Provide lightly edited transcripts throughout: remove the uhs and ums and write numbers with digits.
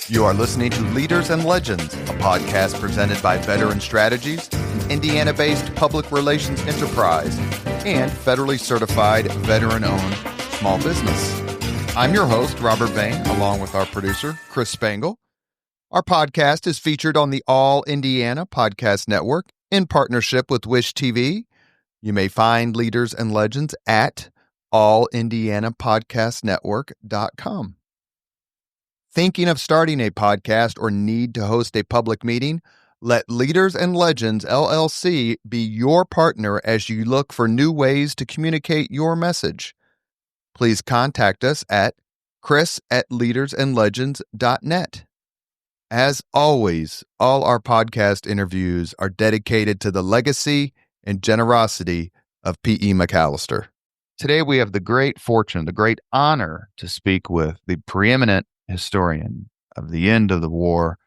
You are listening to Leaders and Legends, a podcast presented by Veteran Strategies, an Indiana-based public relations enterprise, and federally certified veteran-owned small business. I'm your host, Robert Bain, along with our producer, Chris Spangle. Our podcast is featured on the All Indiana Podcast Network in partnership with Wish TV. You may find Leaders and Legends at allindianapodcastnetwork.com. Thinking of starting a podcast or need to host a public meeting? Let Leaders and Legends LLC be your partner as you look for new ways to communicate your message. Please contact us at chris@leadersandlegends.net. As always, all our podcast interviews are dedicated to the legacy and generosity of P.E. McAllister. Today we have the great fortune, the great honor to speak with the preeminent historian of the end of the war,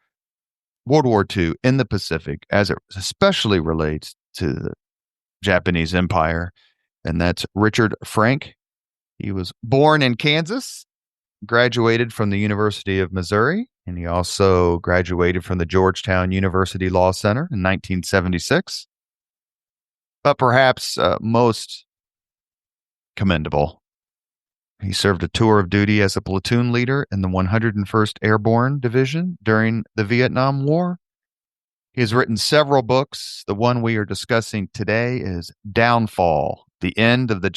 World War II in the Pacific, as it especially relates to the Japanese Empire, and that's Richard Frank. He was born in Kansas, graduated from the University of Missouri, and he also graduated from the Georgetown University Law Center in 1976. But perhaps most commendable, he served a tour of duty as a platoon leader in the 101st Airborne Division during the Vietnam War. He has written several books. The one we are discussing today is Downfall, the end of the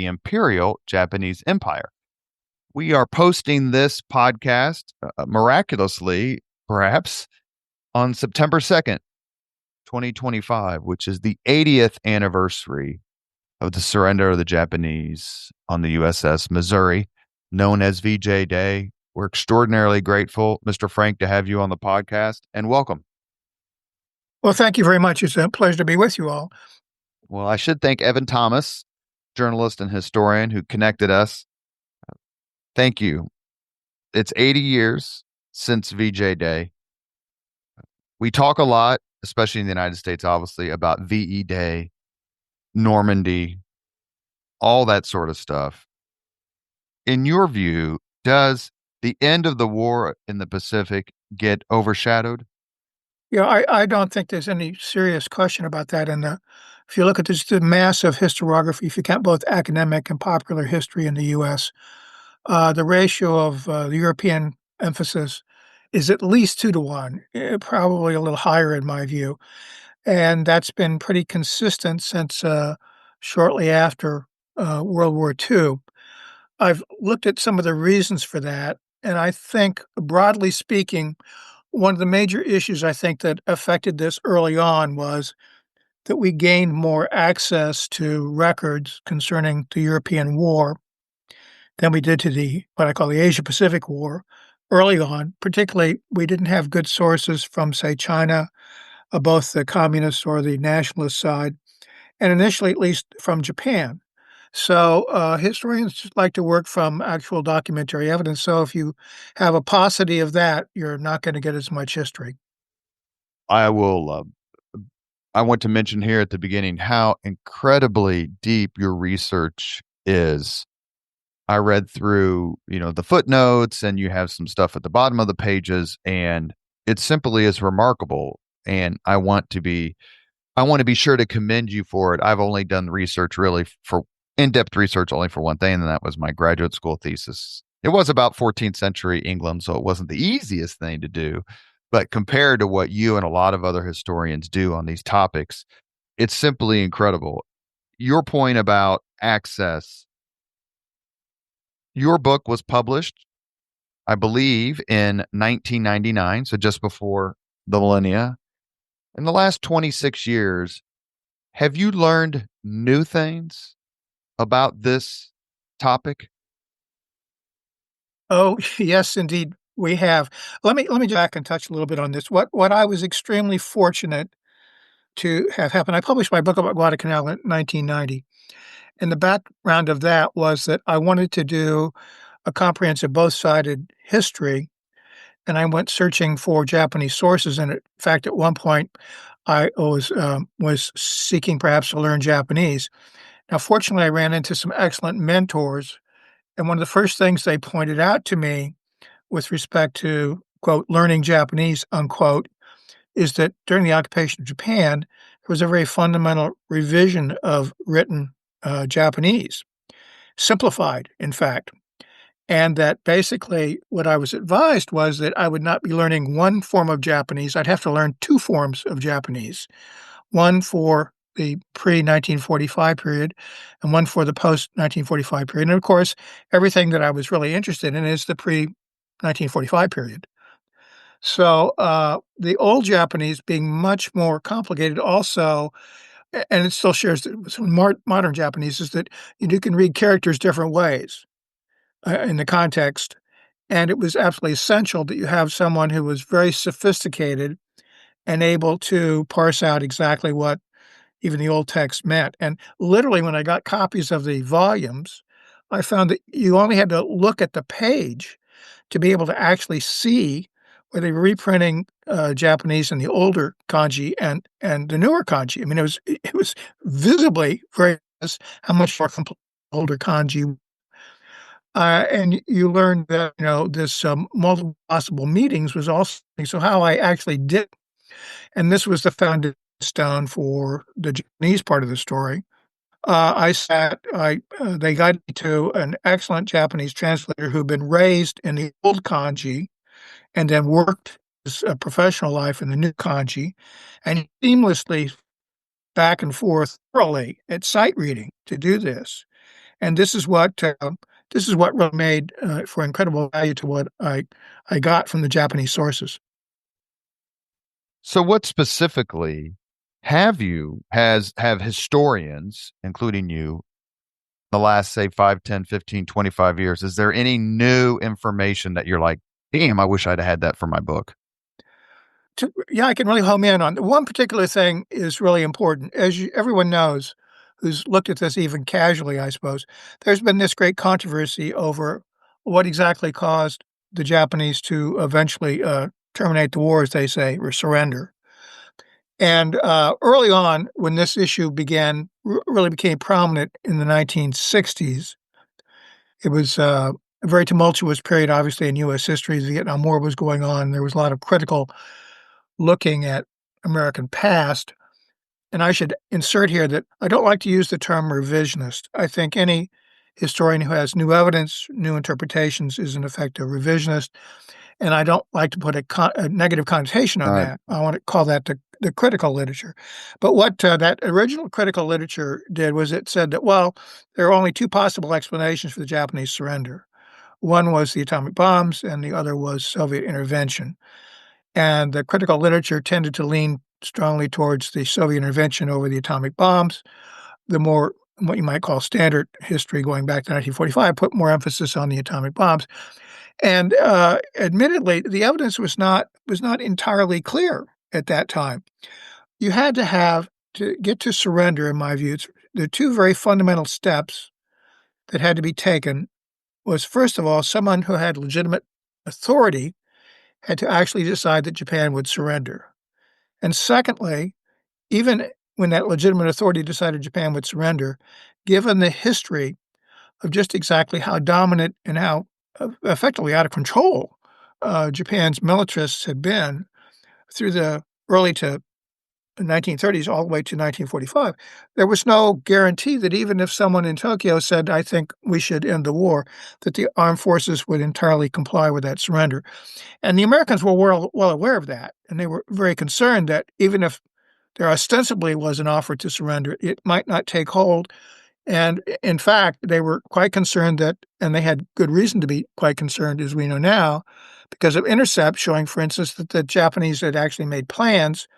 Imperial Japanese Empire. We are posting this podcast miraculously, perhaps, on September 2nd, 2025, which is the 80th anniversary of the surrender of the Japanese on the USS Missouri, known as VJ Day. We're extraordinarily grateful, Mr. Frank, to have you on the podcast, and welcome. Well, thank you very much. It's a pleasure to be with you all. Well, I should thank Evan Thomas, journalist and historian, who connected us. Thank you. It's 80 years since VJ Day. We talk a lot, especially in the United States, obviously, about VE Day, Normandy, all that sort of stuff. In your view, does the end of the war in the Pacific get overshadowed? Yeah, I don't think there's any serious question about that. And if you look at the massive historiography, if you count both academic and popular history in the U.S., the ratio of the European emphasis is at least 2-1, probably a little higher in my view. And that's been pretty consistent since shortly after World War II. I've looked at some of the reasons for that, and I think, broadly speaking, one of the major issues I think that affected this early on was that we gained more access to records concerning the European War than we did to what I call the Asia-Pacific War early on. Particularly, we didn't have good sources from, say, China, both the communist or the nationalist side, and initially at least from Japan. So historians like to work from actual documentary evidence. So if you have a paucity of that, you're not going to get as much history. I want to mention here at the beginning how incredibly deep your research is. I read through, the footnotes, and you have some stuff at the bottom of the pages, and it simply is remarkable. And I want to be sure to commend you for it. I've only done research really for in-depth research only for one thing, and that was my graduate school thesis. It was about 14th century England, so it wasn't the easiest thing to do. But compared to what you and a lot of other historians do on these topics, it's simply incredible. Your point about access, your book was published, I believe, in 1999, so just before the millennia. In the last 26 years, have you learned new things about this topic? Oh, yes, indeed, we have. Let me back and touch a little bit on this. What I was extremely fortunate to have happen, I published my book about Guadalcanal in 1990. And the background of that was that I wanted to do a comprehensive both-sided history, and I went searching for Japanese sources. And in fact, at one point, I was seeking perhaps to learn Japanese. Now, fortunately, I ran into some excellent mentors, and one of the first things they pointed out to me with respect to, quote, learning Japanese, unquote, is that during the occupation of Japan, there was a very fundamental revision of written Japanese, simplified, in fact. And that basically what I was advised was that I would not be learning one form of Japanese. I'd have to learn two forms of Japanese, one for the pre-1945 period and one for the post-1945 period. And of course, everything that I was really interested in is the pre-1945 period. So the old Japanese being much more complicated also, and it still shares some modern Japanese, is that you can read characters different ways in the context. And it was absolutely essential that you have someone who was very sophisticated and able to parse out exactly what even the old text meant. And literally, when I got copies of the volumes, I found that you only had to look at the page to be able to actually see where they were reprinting Japanese in the older kanji and the newer kanji. I mean, it was visibly very obvious how much more older kanji. And you learned that, this multiple possible meetings was also so how I actually did, and this was the foundation stone for the Japanese part of the story. They guided me to an excellent Japanese translator who'd been raised in the old kanji and then worked his professional life in the new kanji, and he seamlessly back and forth thoroughly at sight reading to do this. And this is what really made for incredible value to what I got from the Japanese sources. So what specifically have historians, including you, the last, say, 5, 10, 15, 25 years, is there any new information that you're like, damn, I wish I'd had that for my book? Yeah, I can really home in on one particular thing is really important. As everyone knows who's looked at this even casually, I suppose, there's been this great controversy over what exactly caused the Japanese to eventually terminate the war, as they say, or surrender. And early on, when this issue really became prominent in the 1960s, it was a very tumultuous period, obviously, in U.S. history. The Vietnam War was going on. There was a lot of critical looking at American past. And I should insert here that I don't like to use the term revisionist. I think any historian who has new evidence, new interpretations is in effect a revisionist. And I don't like to put a negative connotation on Right. that. I want to call that the critical literature. But what that original critical literature did was it said that, well, there are only two possible explanations for the Japanese surrender. One was the atomic bombs, and the other was Soviet intervention. And the critical literature tended to lean strongly towards the Soviet intervention over the atomic bombs. The more what you might call standard history going back to 1945 put more emphasis on the atomic bombs. And admittedly, the evidence was not entirely clear at that time. You had to have to get to surrender, in my view. The two very fundamental steps that had to be taken was, first of all, someone who had legitimate authority had to actually decide that Japan would surrender. And secondly, even when that legitimate authority decided Japan would surrender, given the history of just exactly how dominant and how effectively out of control Japan's militarists had been through the early to 1930s all the way to 1945, there was no guarantee that even if someone in Tokyo said, I think we should end the war, that the armed forces would entirely comply with that surrender. And the Americans were well aware of that, and they were very concerned that even if there ostensibly was an offer to surrender, it might not take hold. And in fact, they were quite concerned that, and they had good reason to be quite concerned, as we know now, because of intercepts showing, for instance, that the Japanese had actually made plans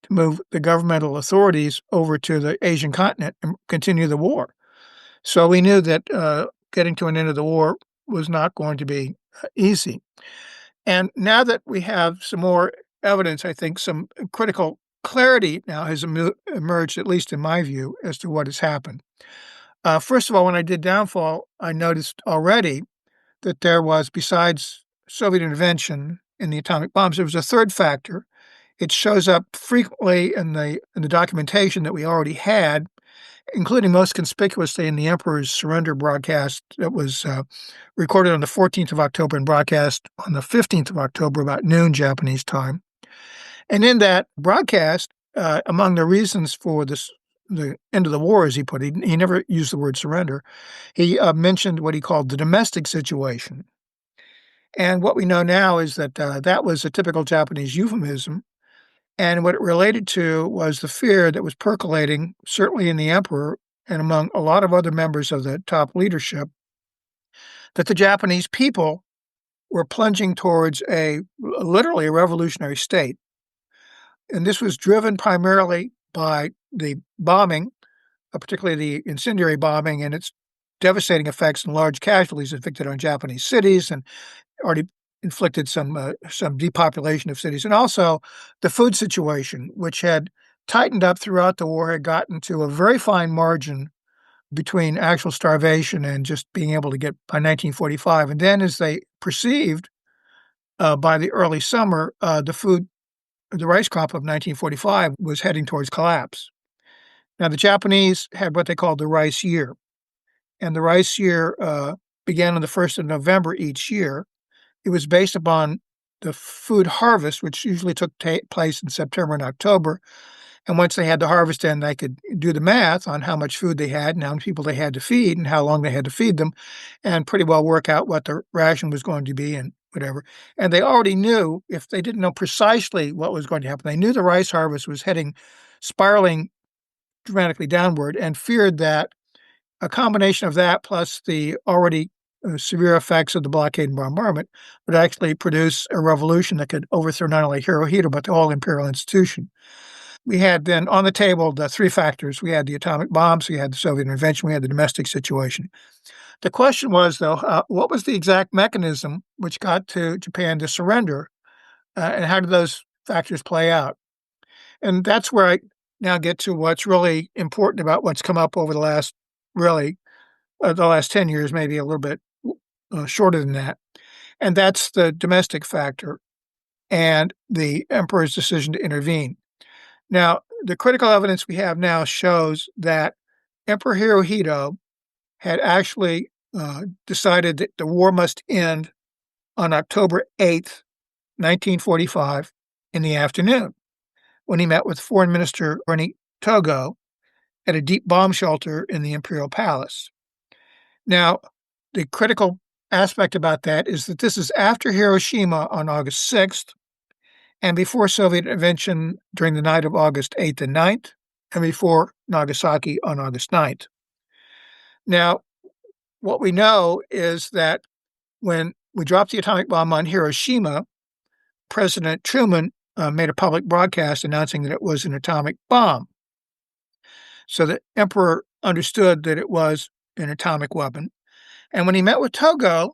to move the governmental authorities over to the Asian continent and continue the war. So we knew that getting to an end of the war was not going to be easy. And now that we have some more evidence, I think some critical clarity now has emerged, at least in my view, as to what has happened. First of all, when I did Downfall, I noticed already that there was, besides Soviet intervention in the atomic bombs, there was a third factor. It shows up frequently in the documentation that we already had, including most conspicuously in the Emperor's surrender broadcast that was recorded on the 14th of October and broadcast on the 15th of October about noon Japanese time. And in that broadcast, among the reasons for the end of the war, as he put it, he never used the word surrender. He mentioned what he called the domestic situation. And what we know now is that that was a typical Japanese euphemism. And what it related to was the fear that was percolating, certainly in the emperor and among a lot of other members of the top leadership, that the Japanese people were plunging towards literally a revolutionary state. And this was driven primarily by the bombing, particularly the incendiary bombing and its devastating effects and large casualties inflicted on Japanese cities and already inflicted some depopulation of cities. And also the food situation, which had tightened up throughout the war, had gotten to a very fine margin between actual starvation and just being able to get by 1945. And then as they perceived by the early summer, the rice crop of 1945 was heading towards collapse. Now, the Japanese had what they called the rice year, and the rice year began on the 1st of November each year. It was based upon the food harvest, which usually took place in September and October. And once they had the harvest in, they could do the math on how much food they had and how many people they had to feed and how long they had to feed them, and pretty well work out what the ration was going to be and whatever. And they already knew, if they didn't know precisely what was going to happen, they knew the rice harvest was spiraling dramatically downward, and feared that a combination of that plus the already severe effects of the blockade and bombardment would actually produce a revolution that could overthrow not only Hirohito, but the whole imperial institution. We had then on the table the three factors. We had the atomic bombs, we had the Soviet intervention, we had the domestic situation. The question was, though, what was the exact mechanism which got to Japan to surrender, and how did those factors play out? And that's where I now get to what's really important about what's come up over the last, the last 10 years, maybe a little bit shorter than that. And that's the domestic factor and the emperor's decision to intervene. Now, the critical evidence we have now shows that Emperor Hirohito had actually decided that the war must end on October 8th, 1945, in the afternoon, when he met with Foreign Minister Bernie Togo at a deep bomb shelter in the Imperial Palace. Now, the critical aspect about that is that this is after Hiroshima on August 6th, and before Soviet intervention during the night of August 8th and 9th, and before Nagasaki on August 9th. Now, what we know is that when we dropped the atomic bomb on Hiroshima, President Truman made a public broadcast announcing that it was an atomic bomb. So the emperor understood that it was an atomic weapon. And when he met with Togo,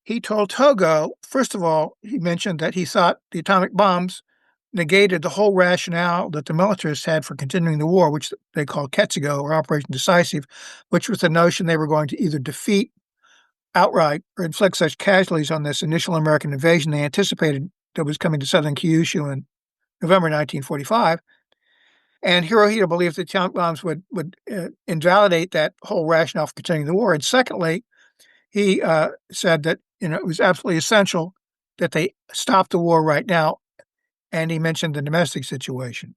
he told Togo, first of all, he mentioned that he thought the atomic bombs negated the whole rationale that the militarists had for continuing the war, which they called Ketsugo, or Operation Decisive, which was the notion they were going to either defeat outright or inflict such casualties on this initial American invasion they anticipated that was coming to southern Kyushu in November 1945. And Hirohito believed that atomic bombs would invalidate that whole rationale for continuing the war. And secondly, he said that it was absolutely essential that they stop the war right now. And he mentioned the domestic situation.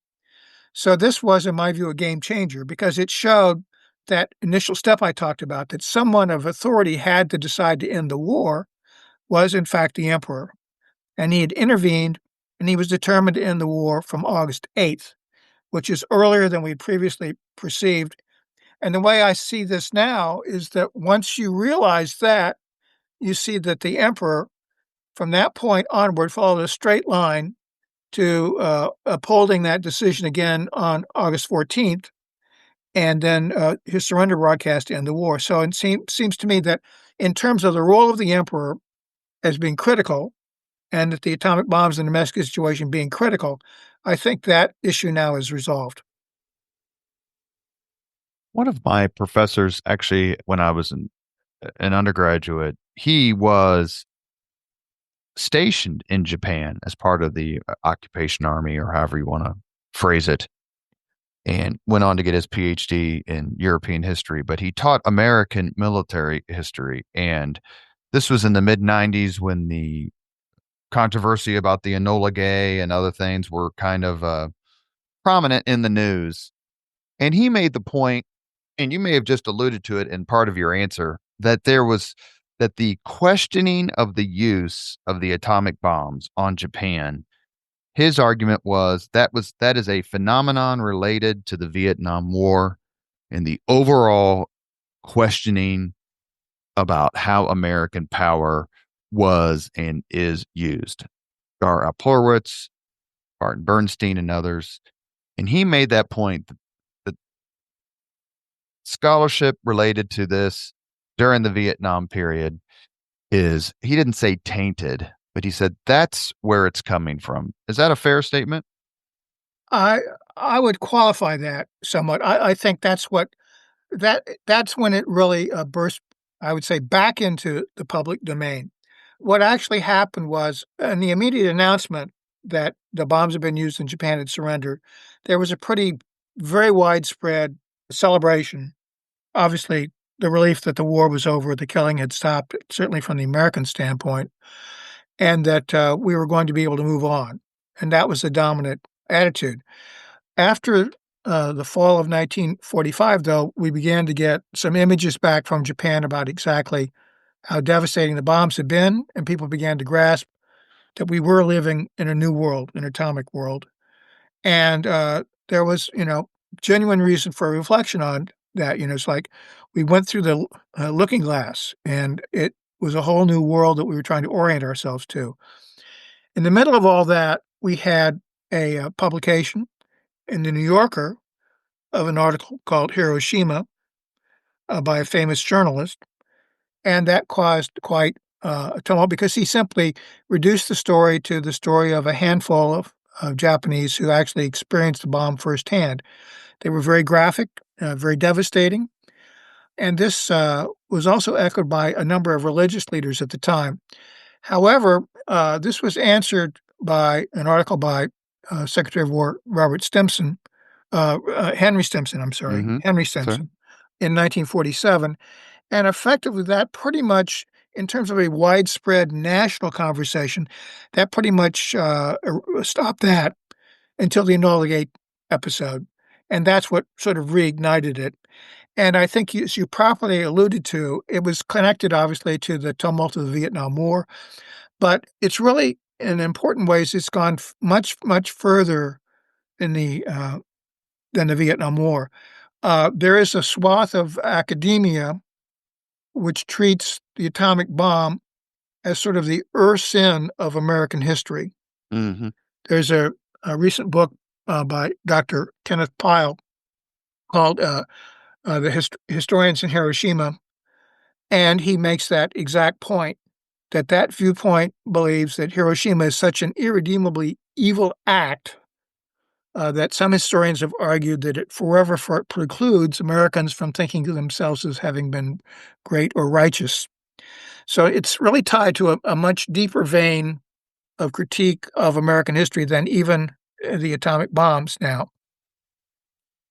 So this was, in my view, a game changer because it showed that initial step I talked about, that someone of authority had to decide to end the war, was in fact the emperor. And he had intervened, and he was determined to end the war from August 8th, which is earlier than we had previously perceived. And the way I see this now is that once you realize that, you see that the emperor, from that point onward, followed a straight line to upholding that decision again on August 14th, and then his surrender broadcast to end the war. So it seems to me that in terms of the role of the emperor as being critical, and that the atomic bombs and the domestic situation being critical, I think that issue now is resolved. One of my professors, actually, when I was an undergraduate, he was stationed in Japan as part of the occupation army, or however you want to phrase it. and went on to get his PhD in European history, but he taught American military history. And this was in the mid 90s when the controversy about the Enola Gay and other things were kind of prominent in the news. And he made the point, and you may have just alluded to it in part of your answer, that the questioning of the use of the atomic bombs on Japan, his argument that is a phenomenon related to the Vietnam War and the overall questioning about how American power was and is used. Gar Alporowitz, Barton Bernstein, and others. And he made that point that scholarship related to this during the Vietnam period is, he didn't say tainted, but he said that's where it's coming from. Is that a fair statement? I I would qualify that somewhat. I think that's when it really burst, I would say, back into the public domain. What actually happened was, in the immediate announcement that the bombs had been used and Japan had surrendered, there was a very widespread celebration. Obviously, the relief that the war was over, the killing had stopped, certainly from the American standpoint, and that we were going to be able to move on. And that was the dominant attitude. After the fall of 1945, though, we began to get some images back from Japan about exactly how devastating the bombs had been, and people began to grasp that we were living in a new world, an atomic world. And there was, genuine reason for reflection on that. It's like we went through the looking glass, and it was a whole new world that we were trying to orient ourselves to. In the middle of all that, we had a publication in the New Yorker of an article called Hiroshima by a famous journalist, and that caused quite a tumult because he simply reduced the story to the story of a handful of Japanese who actually experienced the bomb firsthand. They were very graphic, very devastating, and this was also echoed by a number of religious leaders at the time. However, this was answered by an article by Secretary of War Robert Stimson, Henry Stimson, I'm sorry, Mm-hmm. Henry Sorry. Stimson, in 1947. And effectively, that pretty much, in terms of a widespread national conversation, that pretty much stopped that until the Enola Gay episode. And that's what sort of reignited it. And I think, as you properly alluded to, it was connected, obviously, to the tumult of the Vietnam War. But it's really, in important ways, it's gone much, much further in than the Vietnam War. There is a swath of academia which treats the atomic bomb as sort of the sin of American history. Mm-hmm. There's a recent book by Dr. Kenneth Pyle called The Historians in Hiroshima, and he makes that exact point, that viewpoint believes that Hiroshima is such an irredeemably evil act that some historians have argued that it forever precludes Americans from thinking of themselves as having been great or righteous. So it's really tied to a much deeper vein of critique of American history than even the atomic bombs now.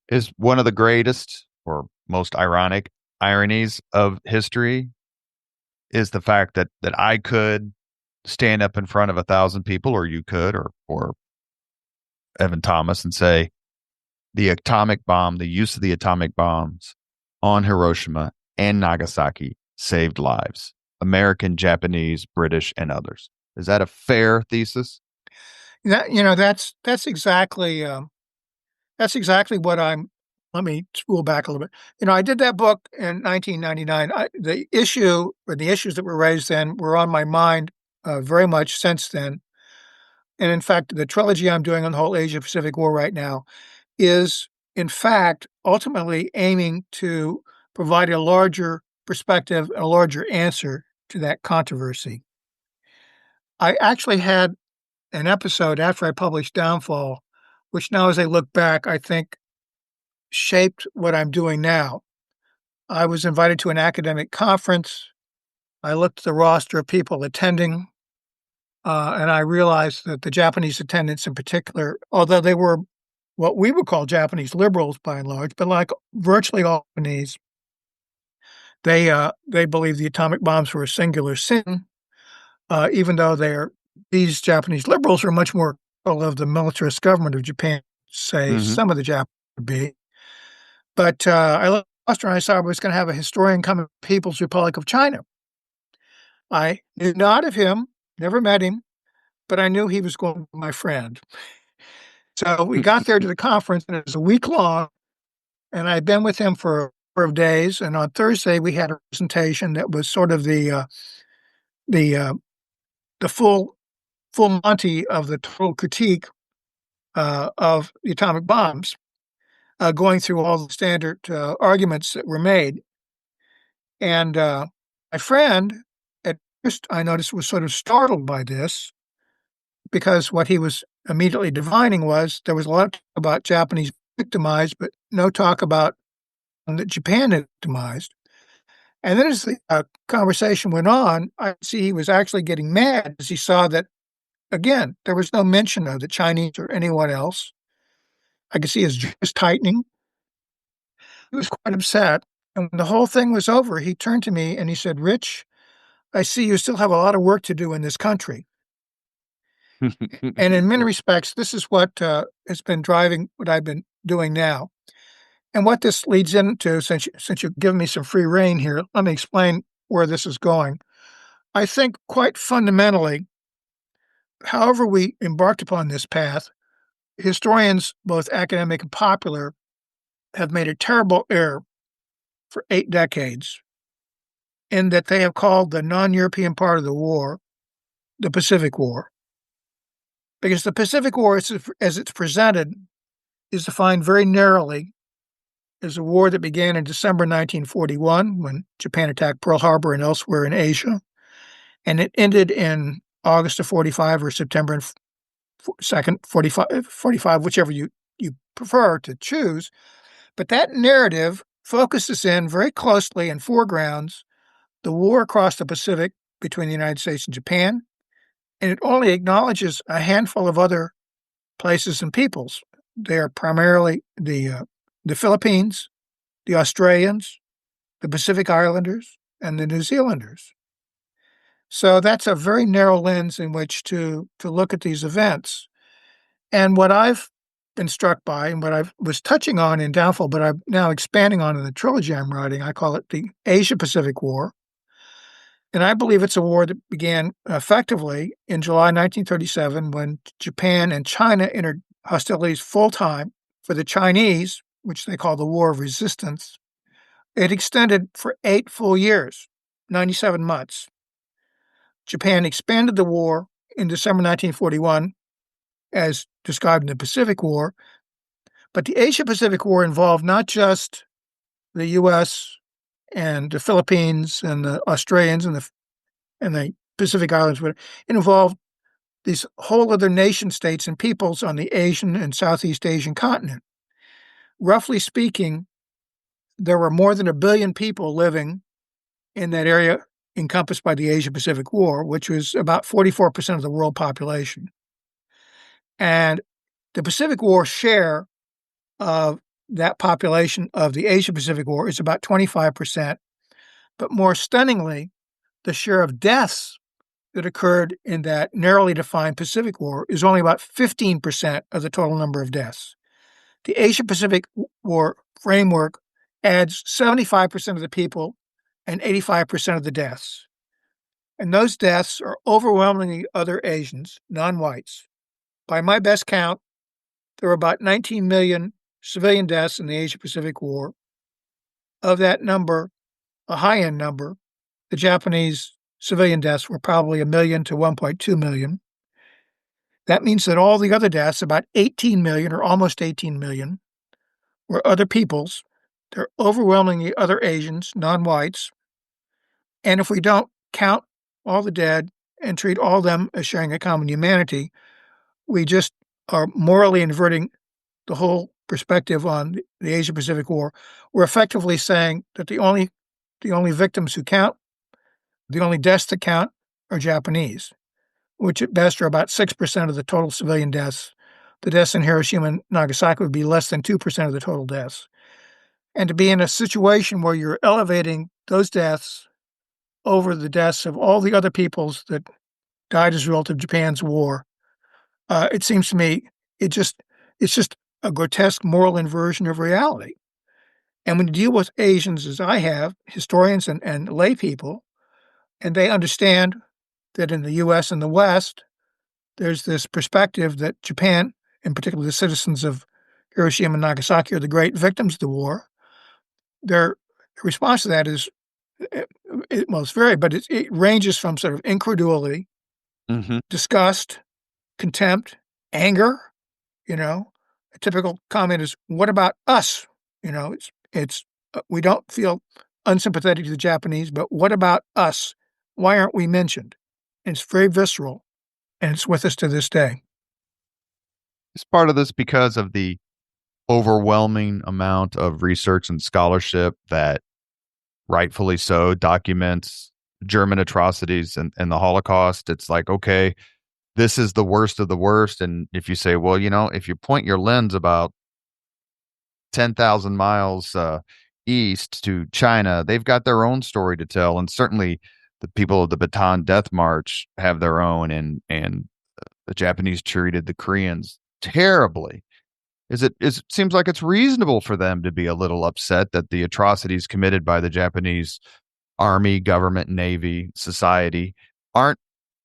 Is one of the greatest or most ironic ironies of history is the fact that I could stand up in front of 1,000 people, or you could, or Evan Thomas, and say the atomic bomb, the use of the atomic bombs on Hiroshima and Nagasaki saved lives, American, Japanese, British, and others. Is that a fair thesis? That's exactly what I'm. Let me spool back a little bit. I did that book in 1999. The issue or the issues that were raised then were on my mind very much since then. And in fact, the trilogy I'm doing on the whole Asia Pacific War right now is, in fact, ultimately aiming to provide a larger perspective, a larger answer to that controversy. I actually had an episode after I published Downfall, which now, as I look back, I think shaped what I'm doing now. I was invited to an academic conference. I looked at the roster of people attending, and I realized that the Japanese attendants in particular, although they were what we would call Japanese liberals by and large, but like virtually all Japanese, they believe the atomic bombs were a singular sin, even though these Japanese liberals are much more critical of the militarist government of Japan, say Hmm. some of the Japanese would be. But I looked and I saw I was going to have a historian come from People's Republic of China. I knew not of him, never met him, but I knew he was going to be my friend. So we got there to the conference, and it was a week long, and I'd been with him for a number of days. And on Thursday, we had a presentation that was sort of the uh, the full Monty of the total critique of the atomic bombs, going through all the standard arguments that were made. And my friend, at first, I noticed was sort of startled by this because what he was immediately divining was there was a lot of talk about Japanese victimized, but no talk about that Japan had victimized. And then as the conversation went on, I see he was actually getting mad as he saw that, again, there was no mention of the Chinese or anyone else. I could see his jaws tightening. He was quite upset. And when the whole thing was over, he turned to me and he said, "Rich, I see you still have a lot of work to do in this country." And in many respects, this is what has been driving what I've been doing now. And what this leads into, since you've given me some free rein here, let me explain where this is going. I think quite fundamentally, however we embarked upon this path, historians, both academic and popular, have made a terrible error for 8 decades in that they have called the non-European part of the war the Pacific War. Because the Pacific War, as it's presented, is defined very narrowly as a war that began in December 1941 when Japan attacked Pearl Harbor and elsewhere in Asia, and it ended in August of 45 or September 2nd, 45, whichever you prefer to choose. But that narrative focuses in very closely and foregrounds the war across the Pacific between the United States and Japan, and it only acknowledges a handful of other places and peoples. They are primarily the Philippines, the Australians, the Pacific Islanders, and the New Zealanders. So that's a very narrow lens in which to look at these events. And what I've been struck by and what I was touching on in Downfall, but I'm now expanding on in the trilogy I'm writing, I call it the Asia-Pacific War. And I believe it's a war that began effectively in July 1937 when Japan and China entered hostilities full-time. For the Chinese, which they call the War of Resistance, it extended for 8 full years, 97 months. Japan expanded the war in December 1941, as described in the Pacific War, but the Asia-Pacific War involved not just the U.S. and the Philippines and the Australians and the Pacific Islands, but it involved these whole other nation states and peoples on the Asian and Southeast Asian continent. Roughly speaking, there were more than 1 billion people living in that area encompassed by the Asia-Pacific War, which was about 44% of the world population. And the Pacific War share of that population of the Asia-Pacific War is about 25%. But more stunningly, the share of deaths that occurred in that narrowly defined Pacific War is only about 15% of the total number of deaths. The Asia-Pacific War framework adds 75% of the people and 85% of the deaths. And those deaths are overwhelmingly other Asians, non-whites. By my best count, there were about 19 million civilian deaths in the Asia-Pacific War. Of that number, a high-end number, the Japanese civilian deaths were probably 1 million to 1.2 million. That means that all the other deaths, about 18 million or almost 18 million, were other peoples. They're overwhelmingly other Asians, non-whites. And if we don't count all the dead and treat all of them as sharing a common humanity, we just are morally inverting the whole perspective on the Asia-Pacific War. We're effectively saying that the only victims who count, the only deaths that count, are Japanese, which at best are about 6% of the total civilian deaths the deaths in Hiroshima and Nagasaki would be less than 2% of the total deaths. And to be in a situation where you're elevating those deaths over the deaths of all the other peoples that died as a result of Japan's war, it seems to me it's just a grotesque moral inversion of reality. And when you deal with Asians, as I have, historians and lay people, and they understand that in the U.S. and the West, there's this perspective that Japan, in particular the citizens of Hiroshima and Nagasaki, are the great victims of the war. Their response to that is, well, it's varied, but it ranges from sort of incredulity, disgust, contempt, anger. A typical comment is, "What about us?" It's we don't feel unsympathetic to the Japanese, but what about us? Why aren't we mentioned? And it's very visceral, and it's with us to this day. Is part of this because of the overwhelming amount of research and scholarship that rightfully so documents German atrocities and the Holocaust? It's like, okay, this is the worst of the worst. And if you say, well, if you point your lens about 10,000 miles east to China, they've got their own story to tell. And certainly the people of the Bataan Death March have their own. And the Japanese treated the Koreans terribly. It seems like it's reasonable for them to be a little upset that the atrocities committed by the Japanese army, government, navy, society aren't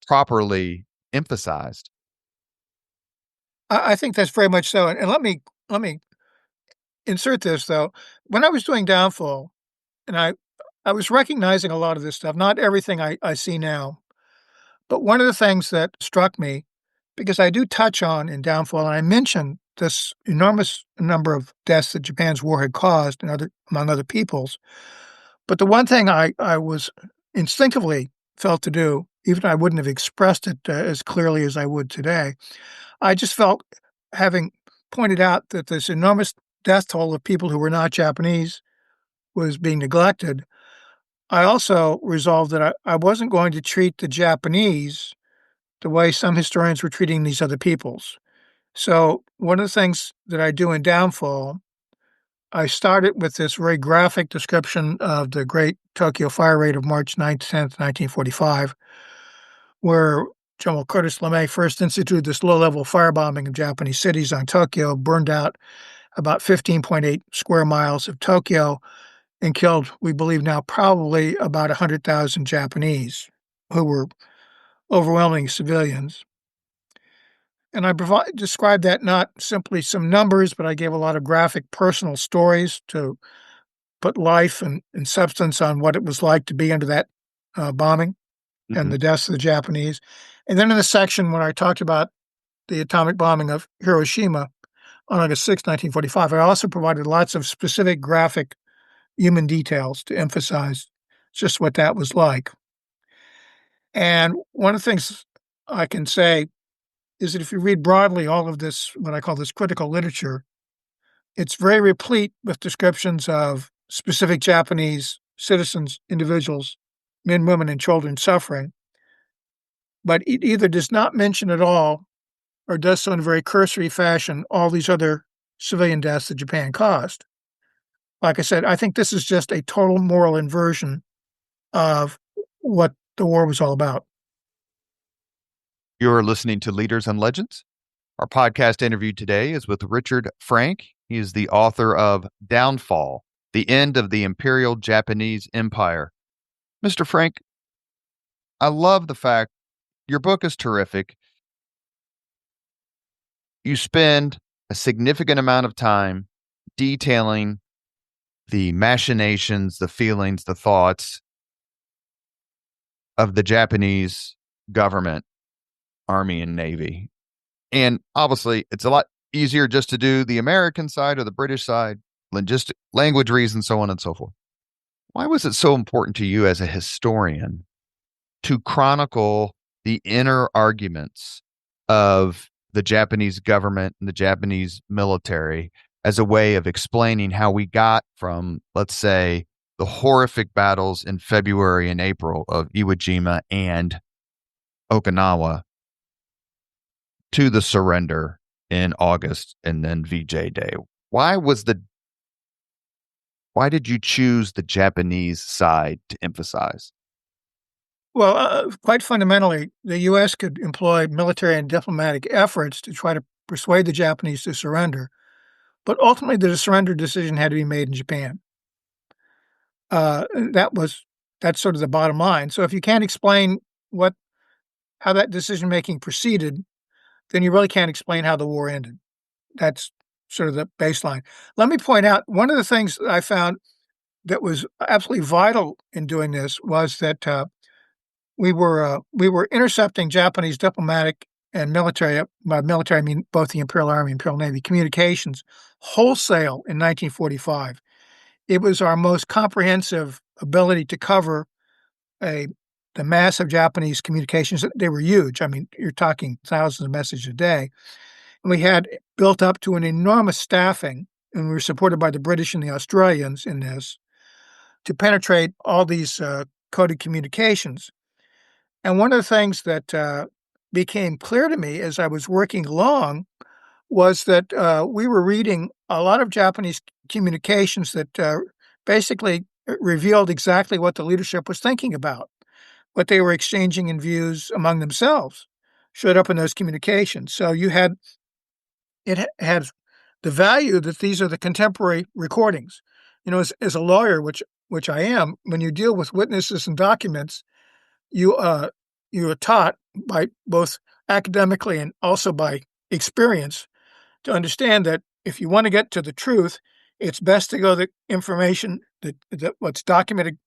properly emphasized. I think that's very much so. And let me insert this though. When I was doing Downfall, and I was recognizing a lot of this stuff, not everything I see now, but one of the things that struck me, because I do touch on in Downfall, and I mention this enormous number of deaths that Japan's war had caused, and among other peoples. But the one thing I was instinctively felt to do, even if I wouldn't have expressed it as clearly as I would today, I just felt, having pointed out that this enormous death toll of people who were not Japanese was being neglected, I also resolved that I wasn't going to treat the Japanese the way some historians were treating these other peoples. So one of the things that I do in Downfall, I started with this very graphic description of the Great Tokyo Fire Raid of March 9th, 10th, 1945, where General Curtis LeMay first instituted this low-level firebombing of Japanese cities on Tokyo, burned out about 15.8 square miles of Tokyo, and killed, we believe now, probably about 100,000 Japanese, who were overwhelmingly civilians. And I described that not simply some numbers, but I gave a lot of graphic personal stories to put life and substance on what it was like to be under that bombing and the deaths of the Japanese. And then in the section when I talked about the atomic bombing of Hiroshima on August 6, 1945, I also provided lots of specific graphic human details to emphasize just what that was like. And one of the things I can say is that if you read broadly all of this, what I call this critical literature, it's very replete with descriptions of specific Japanese citizens, individuals, men, women, and children suffering. But it either does not mention at all or does so in a very cursory fashion all these other civilian deaths that Japan caused. Like I said, I think this is just a total moral inversion of what the war was all about. You're listening to Leaders and Legends. Our podcast interview today is with Richard Frank. He is the author of Downfall, The End of the Imperial Japanese Empire. Mr. Frank, I love the fact your book is terrific. You spend a significant amount of time detailing the machinations, the feelings, the thoughts of the Japanese government, Army, and Navy. And obviously, it's a lot easier just to do the American side or the British side, just language reasons, so on and so forth. Why was it so important to you as a historian to chronicle the inner arguments of the Japanese government and the Japanese military as a way of explaining how we got from, let's say, the horrific battles in February and April of Iwo Jima and Okinawa to the surrender in August and then VJ Day. Why did you choose the Japanese side to emphasize? Well, quite fundamentally, the U.S. could employ military and diplomatic efforts to try to persuade the Japanese to surrender, but ultimately the surrender decision had to be made in Japan. Uh, that was that's sort of the bottom line. So if you can't explain what how that decision making proceeded, then you really can't explain how the war ended. That's sort of the baseline. Let me point out one of the things that I found that was absolutely vital in doing this was that we were intercepting Japanese diplomatic and military. By military, I mean both the Imperial Army and Imperial Navy communications wholesale in 1945. It was our most comprehensive ability to cover a the massive Japanese communications. They were huge. I mean, you're talking thousands of messages a day. And we had built up to an enormous staffing, and we were supported by the British and the Australians in this to penetrate all these coded communications. And one of the things that became clear to me as I was working along was that we were reading a lot of Japanese communications that basically revealed exactly what the leadership was thinking about, what they were exchanging in views among themselves, showed up in those communications. So it had the value that these are the contemporary recordings. You know, as a lawyer, which I am, when you deal with witnesses and documents, you you are taught by both academically and also by experience to understand that if you want to get to the truth, it's best to go the information that what's documented,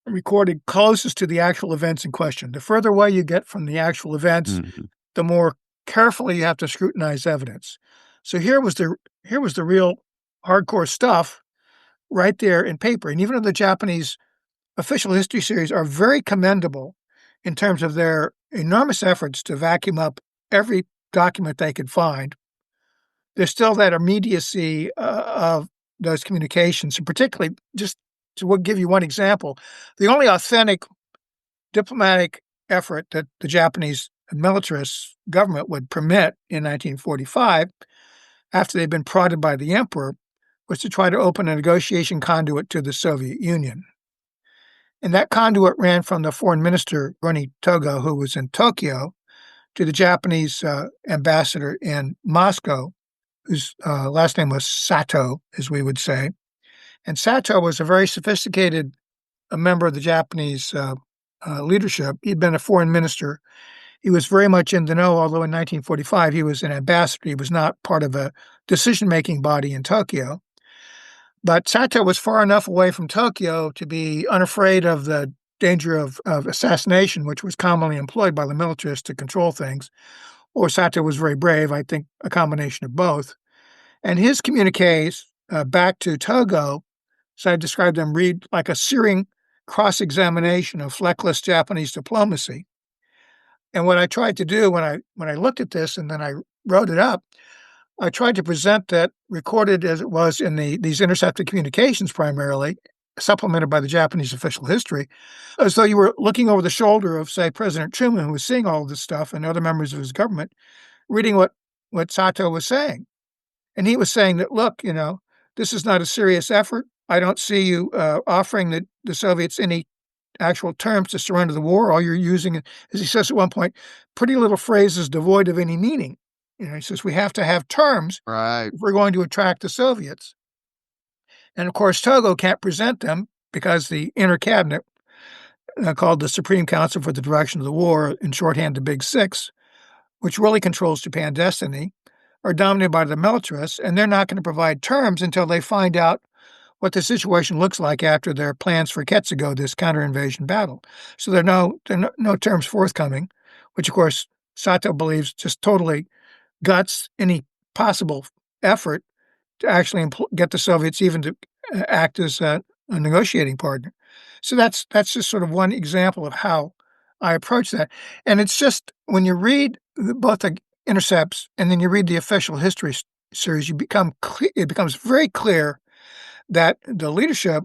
recorded closest to the actual events in question. The further away you get from the actual events, Mhm. the more carefully you have to scrutinize evidence. So here was the real hardcore stuff right there in paper. And even though the Japanese official history series are very commendable in terms of their enormous efforts to vacuum up every document they could find, there's still that immediacy of those communications, and particularly just to give you one example, the only authentic diplomatic effort that the Japanese militarist government would permit in 1945, after they'd been prodded by the emperor, was to try to open a negotiation conduit to the Soviet Union. And that conduit ran from the foreign minister, Roni Togo, who was in Tokyo, to the Japanese ambassador in Moscow, whose last name was Sato, as we would say. And Sato was a very sophisticated member of the Japanese leadership. He'd been a foreign minister. He was very much in the know, although in 1945 he was an ambassador. He was not part of a decision-making body in Tokyo. But Sato was far enough away from Tokyo to be unafraid of the danger of assassination, which was commonly employed by the militarists to control things. Or Sato was very brave, I think a combination of both. And his communiques back to Togo, so I described them, read like a searing cross-examination of fleckless Japanese diplomacy. And what I tried to do when I looked at this and then I wrote it up, I tried to present that recorded as it was in these intercepted communications primarily, supplemented by the Japanese official history, as though you were looking over the shoulder of, say, President Truman, who was seeing all of this stuff, and other members of his government, reading what Sato was saying. And he was saying that, look, this is not a serious effort. I don't see you offering the Soviets any actual terms to surrender the war. All you're using, as he says at one point, pretty little phrases devoid of any meaning. He says we have to have terms Right. if we're going to attract the Soviets. And of course, Togo can't present them because the inner cabinet, called the Supreme Council for the Direction of the War, in shorthand the Big Six, which really controls Japan's destiny, are dominated by the militarists, and they're not going to provide terms until they find out what the situation looks like after their plans for Ketsugo, this counter-invasion battle. So there are no terms forthcoming, which, of course, Sato believes just totally guts any possible effort to actually get the Soviets even to act as a negotiating partner. So that's just sort of one example of how I approach that. And it's just when you read both the intercepts and then you read the official history series, it becomes very clear that the leadership,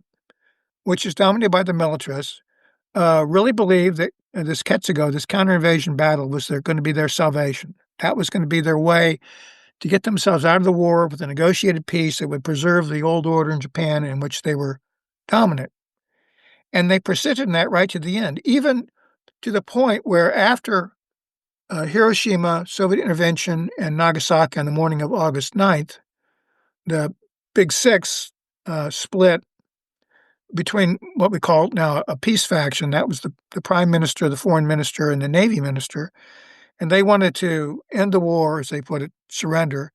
which is dominated by the militarists, really believed that this Ketsugo, this counter-invasion battle, was going to be their salvation. That was going to be their way to get themselves out of the war with a negotiated peace that would preserve the old order in Japan in which they were dominant. And they persisted in that right to the end, even to the point where after Hiroshima, Soviet intervention, and Nagasaki on the morning of August 9th, the Big Six split between what we call now a peace faction. That was the prime minister, the foreign minister, and the navy minister. And they wanted to end the war, as they put it, surrender,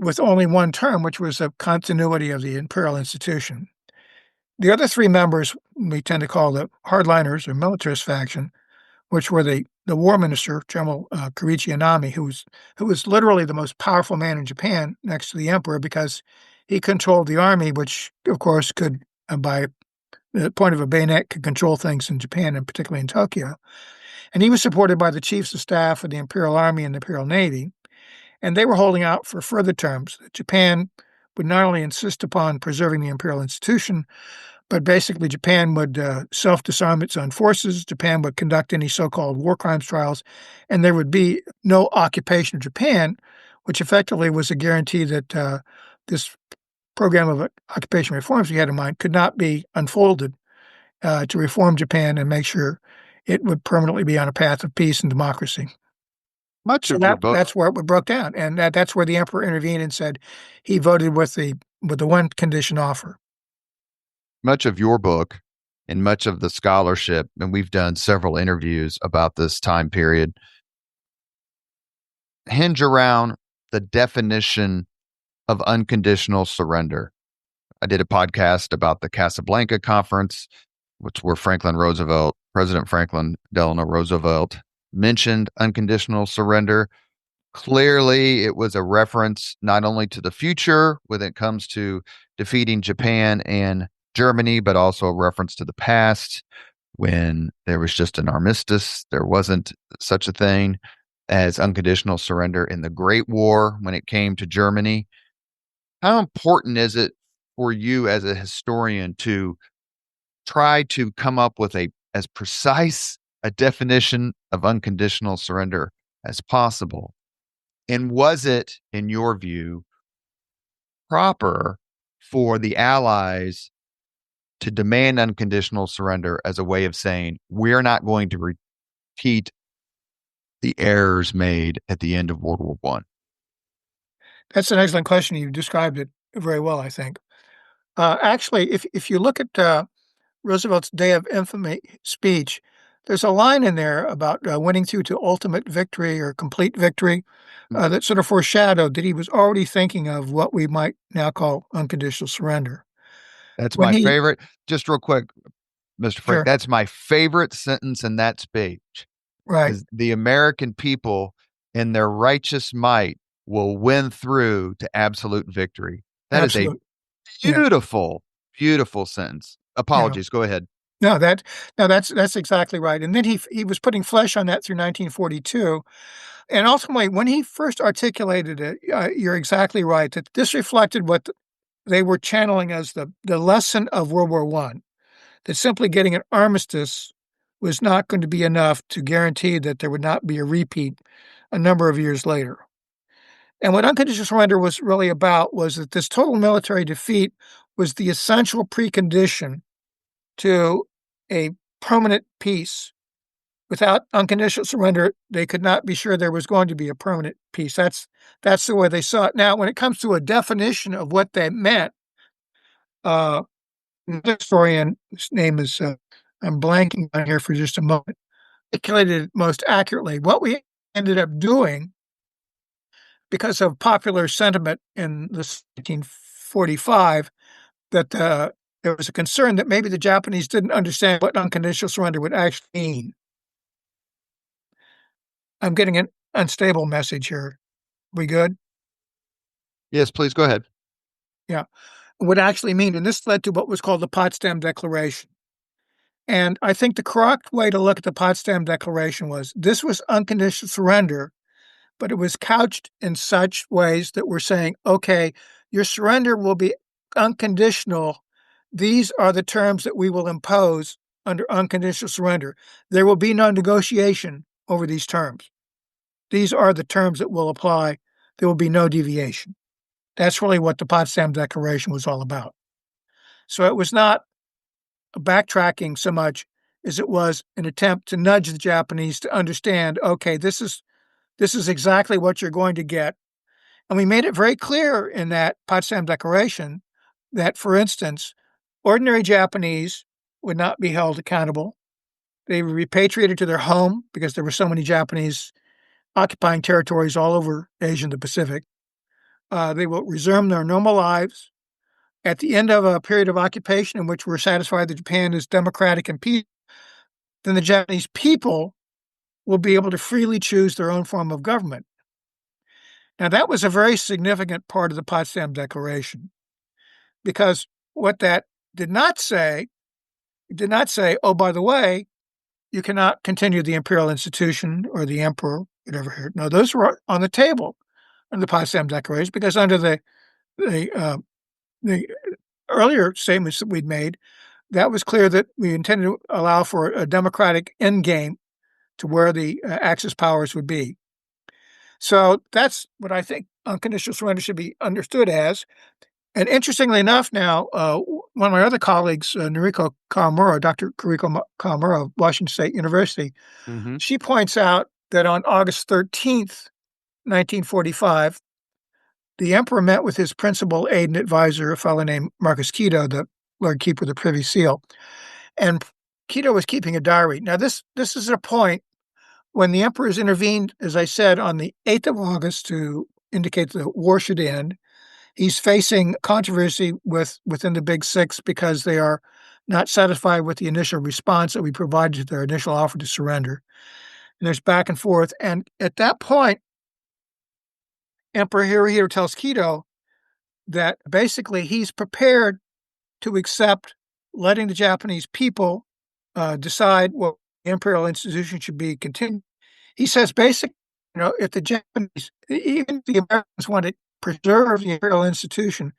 with only one term, which was a continuity of the imperial institution. The other three members we tend to call the hardliners or militarist faction, which were the war minister, General Keiichi Inami, who was literally the most powerful man in Japan next to the emperor because he controlled the army, which, of course, could, by the point of a bayonet, could control things in Japan and particularly in Tokyo. And he was supported by the chiefs of staff of the Imperial Army and the Imperial Navy. And they were holding out for further terms. Japan would not only insist upon preserving the imperial institution, but basically Japan would self-disarm its own forces. Japan would conduct any so-called war crimes trials, and there would be no occupation of Japan, which effectively was a guarantee that this program of occupation reforms we had in mind could not be unfolded to reform Japan and make sure it would permanently be on a path of peace and democracy. Much So of your book, that's where it broke down, and that's where the emperor intervened and said he voted with the one condition offer. much of your book and much of the scholarship, and we've done several interviews about this time period, hinge around the definition of unconditional surrender. I did a podcast about the Casablanca Conference, which where President Franklin Delano Roosevelt mentioned unconditional surrender. Clearly, it was a reference not only to the future when it comes to defeating Japan and Germany, but also a reference to the past when there was just an armistice. There wasn't such a thing as unconditional surrender in the Great War when it came to Germany. How important is it for you as a historian to try to come up with as precise a definition of unconditional surrender as possible? And was it, in your view, proper for the Allies to demand unconditional surrender as a way of saying, we're not going to repeat the errors made at the end of World War I? That's an excellent question. You described it very well, I think. Actually, if you look at Roosevelt's Day of Infamy speech, there's a line in there about winning through to ultimate victory or complete victory that sort of foreshadowed that he was already thinking of what we might now call unconditional surrender. That's When my he, favorite. Just real quick, Mr. Frank, sure, that's my favorite sentence in that speech right, is the American people in their righteous might will win through to absolute victory. That is a absolute, yeah, beautiful, beautiful sentence. yeah. Apologies. Go ahead. No, that's exactly right. And then he was putting flesh on that through 1942. And ultimately, when he first articulated it, you're exactly right that this reflected what they were channeling as the lesson of World War I, that simply getting an armistice was not going to be enough to guarantee that there would not be a repeat a number of years later. And what unconditional surrender was really about was that this total military defeat was the essential precondition to a permanent peace. Without unconditional surrender, they could not be sure there was going to be a permanent peace. That's the way they saw it. Now, when it comes to a definition of what they meant, another historian, his name is, I'm blanking on here for just a moment, articulated it most accurately. What we ended up doing, because of popular sentiment in the 1945, that there was a concern that maybe the Japanese didn't understand what unconditional surrender would actually mean. I'm getting an unstable message here. We good? Yes, please go ahead. Yeah. Would actually mean, and this led to what was called the Potsdam Declaration. And I think the correct way to look at the Potsdam Declaration was this was unconditional surrender, but it was couched in such ways that we're saying, okay, your surrender will be unconditional. These are the terms that we will impose under unconditional surrender. There will be no negotiation over these terms. These are the terms that will apply there will be no deviation. That's really what the Potsdam Declaration was all about. So it was not backtracking so much as it was an attempt to nudge the Japanese to understand, okay, this is exactly what you're going to get. And we made it very clear in that Potsdam Declaration that, for instance, ordinary Japanese would not be held accountable. They were repatriated to their home because there were so many Japanese occupying territories all over Asia and the Pacific. They will resume their normal lives. At the end of a period of occupation in which we're satisfied that Japan is democratic and peaceful, then the Japanese people will be able to freely choose their own form of government. Now, that was a very significant part of the Potsdam Declaration, because what that did not say, oh, by the way, you cannot continue the imperial institution or the emperor, whatever. No, those were on the table in the Potsdam Declaration, because under the earlier statements that we'd made, that was clear that we intended to allow for a democratic endgame to where the Axis powers would be. So that's what I think unconditional surrender should be understood as. And interestingly enough, now, one of my other colleagues, Noriko Kawamura, Dr. Noriko Kawamura of Washington State University, she points out that on August 13th, 1945, the emperor met with his principal aide and advisor, a fellow named Marcus Kido, the Lord Keeper of the Privy Seal. And Kido was keeping a diary. Now, this is a point when the emperor has intervened, as I said, on the 8th of August to indicate the war should end. He's facing controversy within the Big Six because they are not satisfied with the initial response that we provided to their initial offer to surrender. And there's back and forth. And at that point, Emperor Hirohito tells Kido that basically he's prepared to accept letting the Japanese people decide what the imperial institution should be continued. He says basically, if the Japanese, even the Americans want to preserve the imperial institution,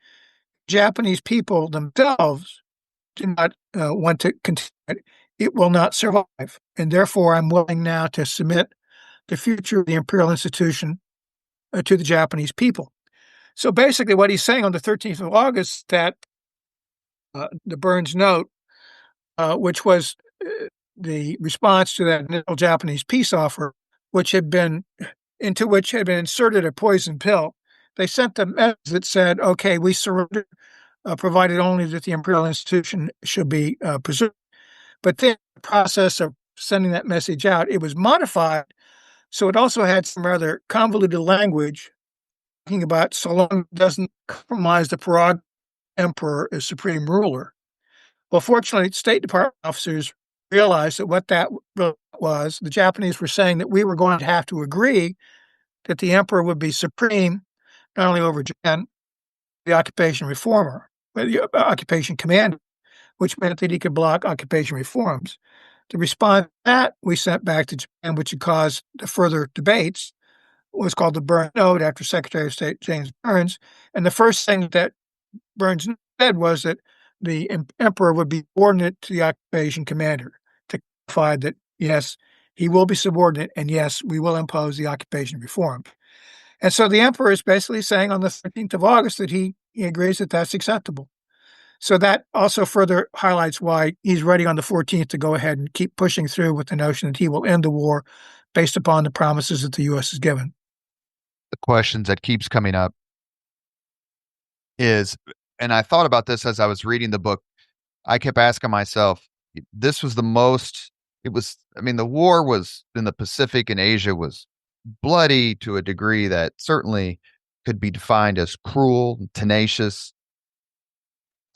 Japanese people themselves do not want to continue it. It will not survive. And therefore, I'm willing now to submit the future of the imperial institution to the Japanese people. So basically what he's saying on the 13th of August, that the Burns note, which was the response to that initial Japanese peace offer, into which had been inserted a poison pill. They sent a message that said, okay, we surrender, provided only that the imperial institution should be preserved. But then the process of sending that message out, it was modified. So it also had some rather convoluted language talking about so long it doesn't compromise the prerogative of the emperor as supreme ruler. Well, fortunately, State Department officers realized that what that was, the Japanese were saying that we were going to have to agree that the emperor would be supreme, not only over Japan, the occupation reformer, the occupation commander, which meant that he could block occupation reforms. To respond to that, we sent back to Japan, which had caused the further debates, was called the Burns Note after Secretary of State James Burns. And the first thing that Burns said was that the emperor would be subordinate to the occupation commander, to clarify that, yes, he will be subordinate, and yes, we will impose the occupation reform. And so the emperor is basically saying on the 13th of August that he agrees that that's acceptable. So that also further highlights why he's ready on the 14th to go ahead and keep pushing through with the notion that he will end the war based upon the promises that the U.S. has given. The questions that keeps coming up is, and I thought about this as I was reading the book, I kept asking myself, this was the war was in the Pacific and Asia was bloody to a degree that certainly could be defined as cruel and tenacious.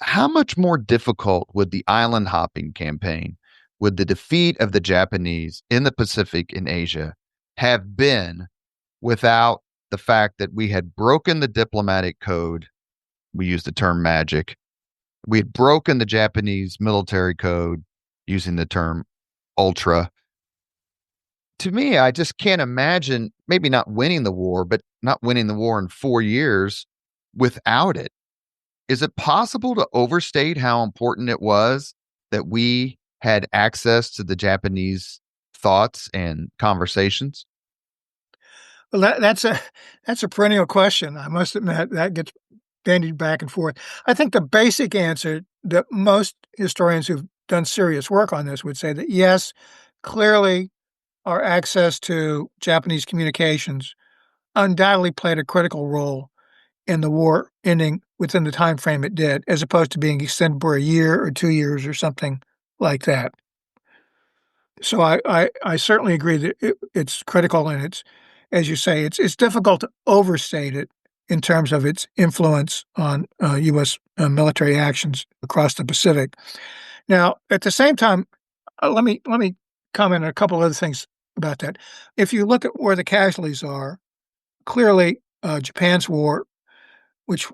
How much more difficult would the island hopping campaign, would the defeat of the Japanese in the Pacific and Asia have been without the fact that we had broken the diplomatic code? We use the term magic. We had broken the Japanese military code using the term ultra. To me, I just can't imagine maybe not winning the war, but not winning the war in 4 years without it. Is it possible to overstate how important it was that we had access to the Japanese thoughts and conversations? Well, that's a perennial question. I must admit that gets bandied back and forth. I think the basic answer that most historians who've done serious work on this would say that yes, clearly our access to Japanese communications undoubtedly played a critical role in the war ending within the time frame it did, as opposed to being extended for a year or 2 years or something like that. So I certainly agree that it's critical, and it's, as you say, it's difficult to overstate it in terms of its influence on, U.S. Military actions across the Pacific. Now, at the same time, let me comment on a couple other things about that. If you look at where the casualties are, clearly, Japan's war, which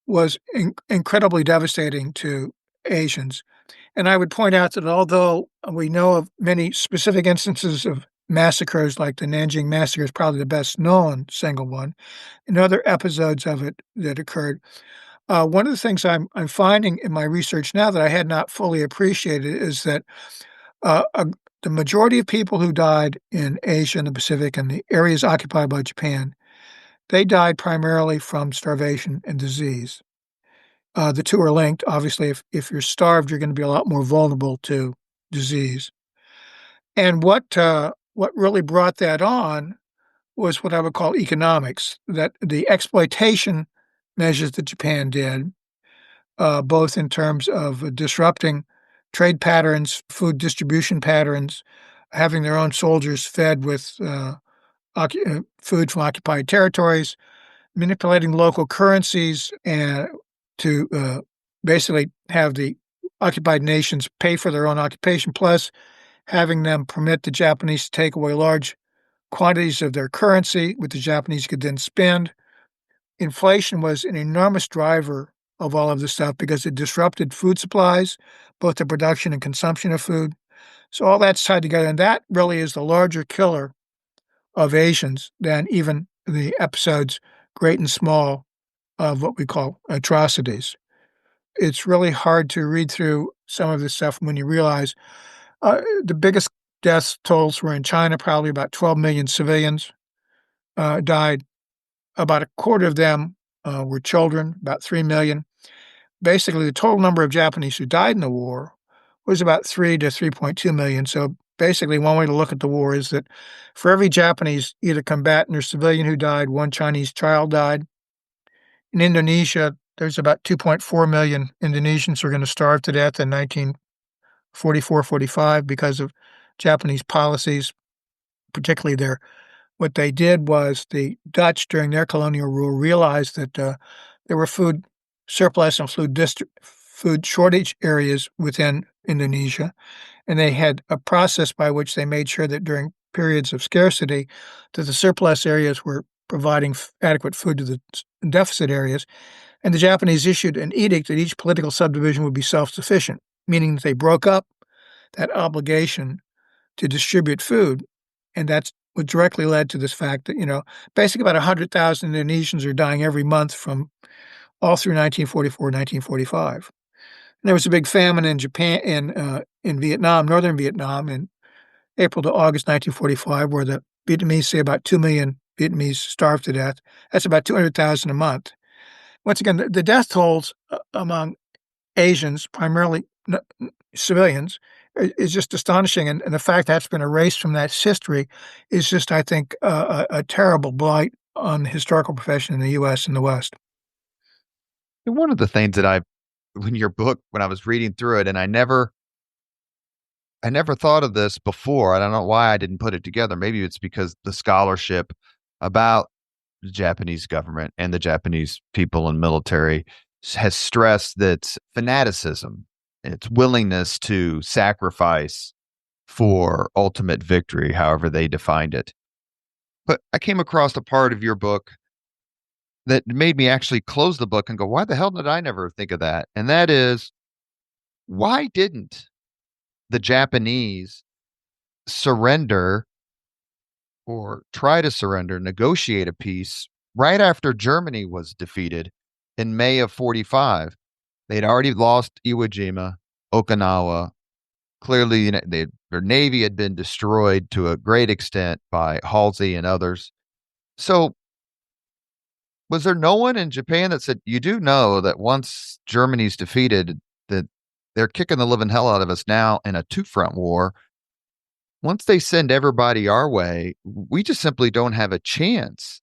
was incredibly devastating to Asians, and I would point out that although we know of many specific instances of massacres, like the Nanjing Massacre is probably the best known single one, and other episodes of it that occurred, one of the things I'm finding in my research now that I had not fully appreciated is that uh, uh, the majority of people who died in Asia and the Pacific and the areas occupied by Japan, they died primarily from starvation and disease. The two are linked. Obviously, if you're starved, you're going to be a lot more vulnerable to disease. And what really brought that on was what I would call economics. That the exploitation measures that Japan did, both in terms of disrupting trade patterns, food distribution patterns, having their own soldiers fed with food from occupied territories, manipulating local currencies and to basically have the occupied nations pay for their own occupation, plus having them permit the Japanese to take away large quantities of their currency, which the Japanese could then spend. Inflation was an enormous driver of all of this stuff because it disrupted food supplies, both the production and consumption of food. So all that's tied together, and that really is the larger killer of Asians than even the episodes, great and small, of what we call atrocities. It's really hard to read through some of this stuff when you realize the biggest death tolls were in China, probably about 12 million civilians died. About a quarter of them were children, about 3 million. Basically, the total number of Japanese who died in the war was about 3 to 3.2 million. So basically, one way to look at the war is that for every Japanese, either combatant or civilian who died, one Chinese child died. In Indonesia, there's about 2.4 million Indonesians who are going to starve to death in 1944-45 because of Japanese policies, particularly what they did was the Dutch, during their colonial rule, realized that there were food surplus and food shortage areas within Indonesia, and they had a process by which they made sure that during periods of scarcity, that the surplus areas were providing adequate food to the deficit areas. And the Japanese issued an edict that each political subdivision would be self-sufficient, meaning that they broke up that obligation to distribute food. And that's what directly led to this fact that, basically about 100,000 Indonesians are dying every month from all through 1944, 1945. And there was a big famine in Japan, in Vietnam, northern Vietnam, in April to August 1945, where the Vietnamese say about 2 million Vietnamese starved to death. That's about 200,000 a month. Once again, the death tolls among Asians, primarily civilians, is just astonishing, and the fact that's been erased from that history is just, I think, a terrible blight on the historical profession in the U.S. and the West. And one of the things that when your book, when I was reading through it, and I never thought of this before. I don't know why I didn't put it together. Maybe it's because the scholarship about the Japanese government and the Japanese people and military has stressed that fanaticism, its willingness to sacrifice for ultimate victory, however they defined it. But I came across a part of your book that made me actually close the book and go, why the hell did I never think of that? And that is, why didn't the Japanese surrender or try to surrender, negotiate a peace right after Germany was defeated in May of 45? They'd already lost Iwo Jima, Okinawa. Clearly, their navy had been destroyed to a great extent by Halsey and others. So, was there no one in Japan that said, you do know that once Germany's defeated, that they're kicking the living hell out of us now in a two-front war? Once they send everybody our way, we just simply don't have a chance.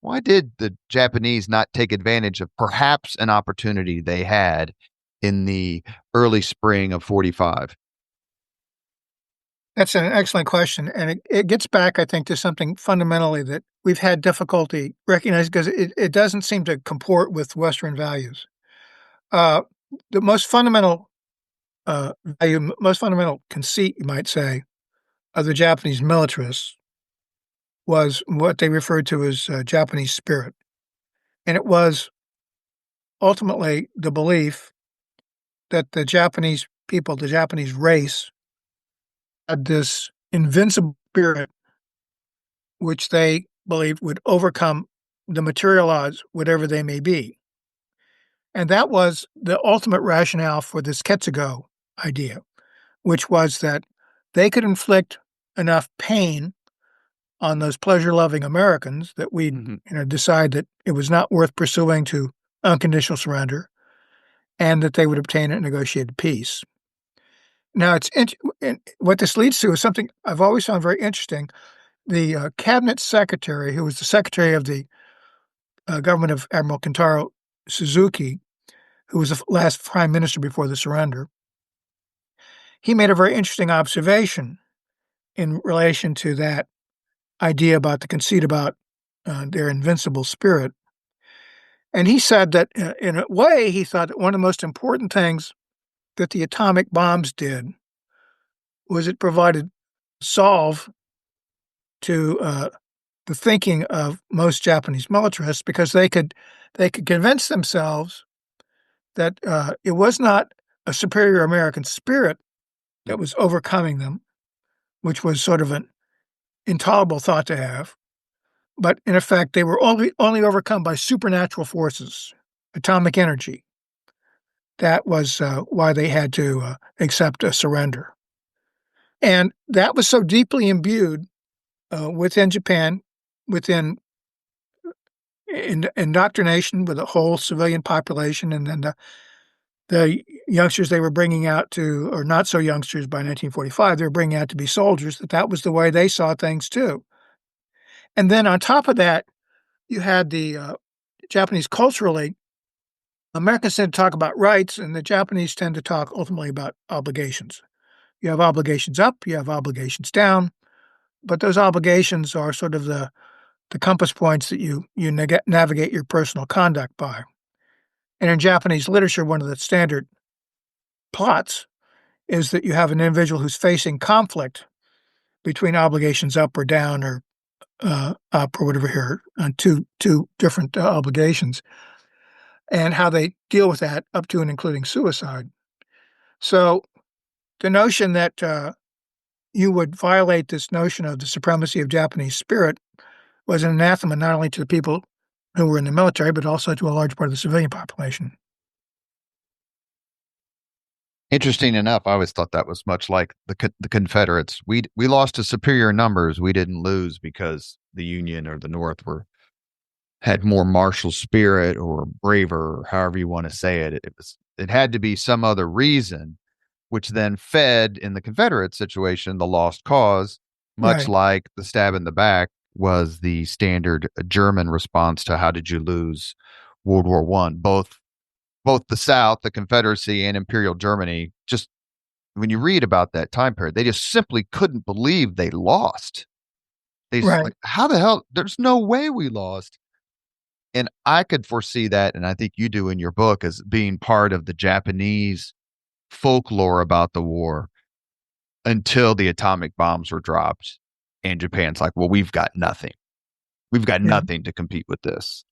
Why did the Japanese not take advantage of perhaps an opportunity they had in the early spring of 45? That's an excellent question, and it gets back, I think, to something fundamentally that we've had difficulty recognizing because it doesn't seem to comport with Western values. Uh, the most fundamental most fundamental conceit, you might say, of the Japanese militarists was what they referred to as Japanese spirit, and it was ultimately the belief that the Japanese people, the Japanese race, had this invincible spirit which they believed would overcome the material odds, whatever they may be. And that was the ultimate rationale for this Ketsugo idea, which was that they could inflict enough pain on those pleasure-loving Americans that we'd Mhm. decide that it was not worth pursuing to unconditional surrender, and that they would obtain a negotiated peace. Now, and what this leads to is something I've always found very interesting. The cabinet secretary, who was the secretary of the government of Admiral Kentaro Suzuki, who was the last prime minister before the surrender, he made a very interesting observation in relation to that idea about the conceit about their invincible spirit. And he said that in a way, he thought that one of the most important things that the atomic bombs did was it provided solve to the thinking of most Japanese militarists because they could convince themselves that it was not a superior American spirit that was overcoming them, which was sort of an intolerable thought to have, but in effect, they were only overcome by supernatural forces, atomic energy. That was why they had to accept a surrender. And that was so deeply imbued within Japan, within indoctrination with the whole civilian population, and then the youngsters they were bringing out to, or not so youngsters by 1945, they were bringing out to be soldiers, that was the way they saw things too. And then on top of that, you had the Japanese culturally, Americans tend to talk about rights, and the Japanese tend to talk ultimately about obligations. You have obligations up, you have obligations down, but those obligations are sort of the compass points that you navigate your personal conduct by. And in Japanese literature, one of the standard plots is that you have an individual who's facing conflict between obligations up or down or up or whatever here on two different obligations, and how they deal with that up to and including suicide. So the notion that you would violate this notion of the supremacy of Japanese spirit was an anathema not only to the people who were in the military, but also to a large part of the civilian population. Interesting enough, I always thought that was much like the Confederates. We lost to superior numbers. We didn't lose because the Union or the North were had more martial spirit or braver, or however you want to say it. It had to be some other reason, which then fed in the Confederate situation the lost cause, much Right. like the stab in the back was the standard German response to how did you lose World War One. Both the South, the Confederacy, and Imperial Germany, just when you read about that time period, they just simply couldn't believe they lost. They just Right. like, how the hell? There's no way we lost. And I could foresee that, and I think you do in your book, as being part of the Japanese folklore about the war until the atomic bombs were dropped. And Japan's like, well, we've got nothing. We've got Yeah. nothing to compete with this.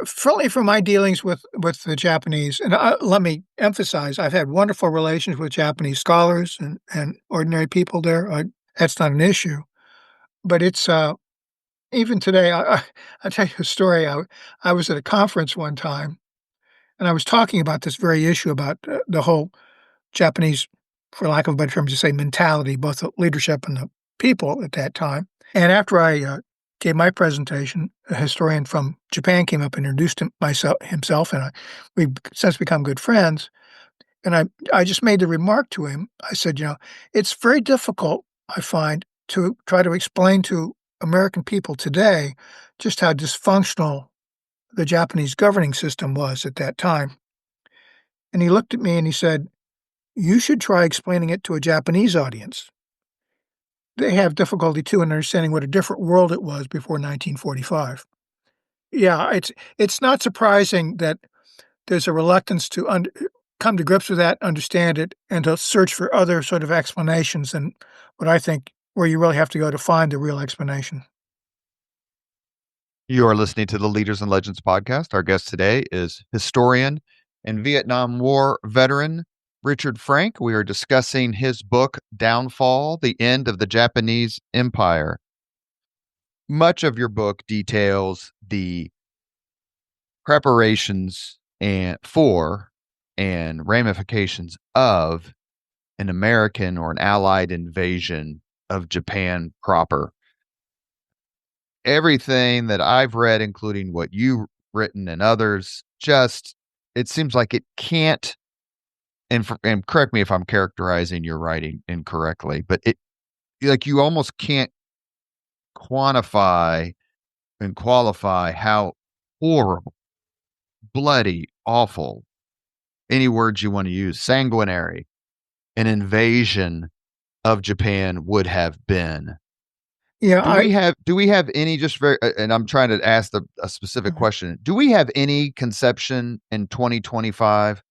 Certainly from my dealings with the Japanese, and let me emphasize, I've had wonderful relations with Japanese scholars and ordinary people there. That's not an issue, but it's even today. I'll tell you a story. I was at a conference one time, and I was talking about this very issue about the whole Japanese, for lack of a better term, to say mentality, both the leadership and the people at that time. And after I gave my presentation, a historian from Japan came up and introduced himself, and we've since become good friends. And I just made the remark to him. I said, it's very difficult, I find, to try to explain to American people today just how dysfunctional the Japanese governing system was at that time. And he looked at me and he said, "You should try explaining it to a Japanese audience. They have difficulty too in understanding what a different world it was before 1945." Yeah, it's not surprising that there's a reluctance to come to grips with that, understand it, and to search for other sort of explanations than what I think where you really have to go to find the real explanation. You are listening to the Leaders and Legends podcast. Our guest today is historian and Vietnam War veteran Richard Frank. We are discussing his book, Downfall: The End of the Japanese Empire. Much of your book details the preparations for and ramifications of an American or an Allied invasion of Japan proper. Everything that I've read, including what you've written and others, it seems like it can't, and correct me if I'm characterizing your writing incorrectly, but you almost can't quantify and qualify how horrible, bloody, awful, any words you want to use, sanguinary, an invasion of Japan would have been. Yeah, Do we have any, just very, and I'm trying to ask a specific Mhm. question. Do we have any conception in 2025,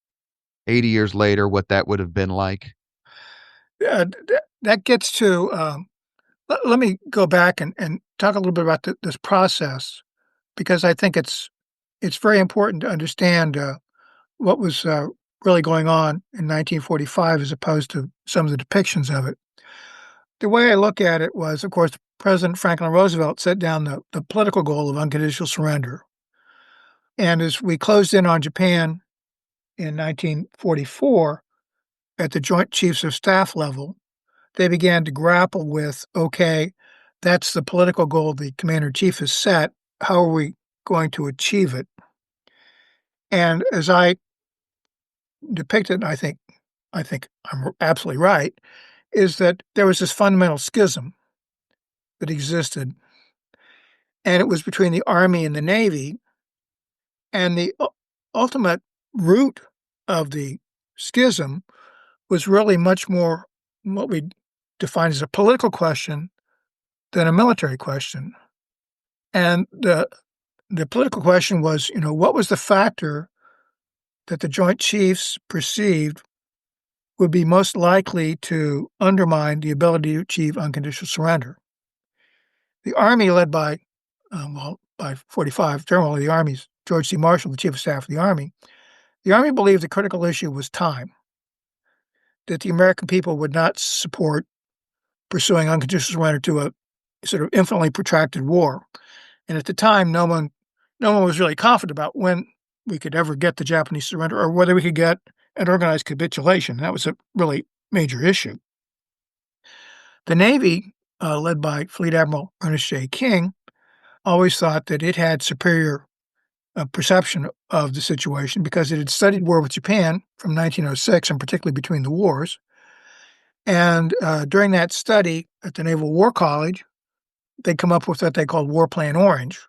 80 years later, what that would have been like? That gets to let me go back and talk a little bit about this process because I think it's very important to understand what was really going on in 1945 as opposed to some of the depictions of it. The way I look at it was, of course, President Franklin Roosevelt set down the political goal of unconditional surrender. And as we closed in on Japan in 1944 at the Joint Chiefs of Staff level, they began to grapple with, okay, that's the political goal the commander in chief has set. How are we going to achieve it? And as I depicted, I think I'm absolutely right, is that there was this fundamental schism that existed, and it was between the Army and the Navy, and the ultimate root of the schism was really much more what we define as a political question than a military question. And the political question was, what was the factor that the Joint Chiefs perceived would be most likely to undermine the ability to achieve unconditional surrender? The Army, led by, by 45, General of the Army's George C. Marshall, the Chief of Staff of the Army believed the critical issue was time, that the American people would not support pursuing unconditional surrender to a sort of infinitely protracted war. And at the time, no one was really confident about when we could ever get the Japanese surrender or whether we could get an organized capitulation. That was a really major issue. The Navy, led by Fleet Admiral Ernest J. King, always thought that it had superior perception of the situation because it had studied war with Japan from 1906 and particularly between the wars. And during that study at the Naval War College, they come up with what they called War Plan Orange,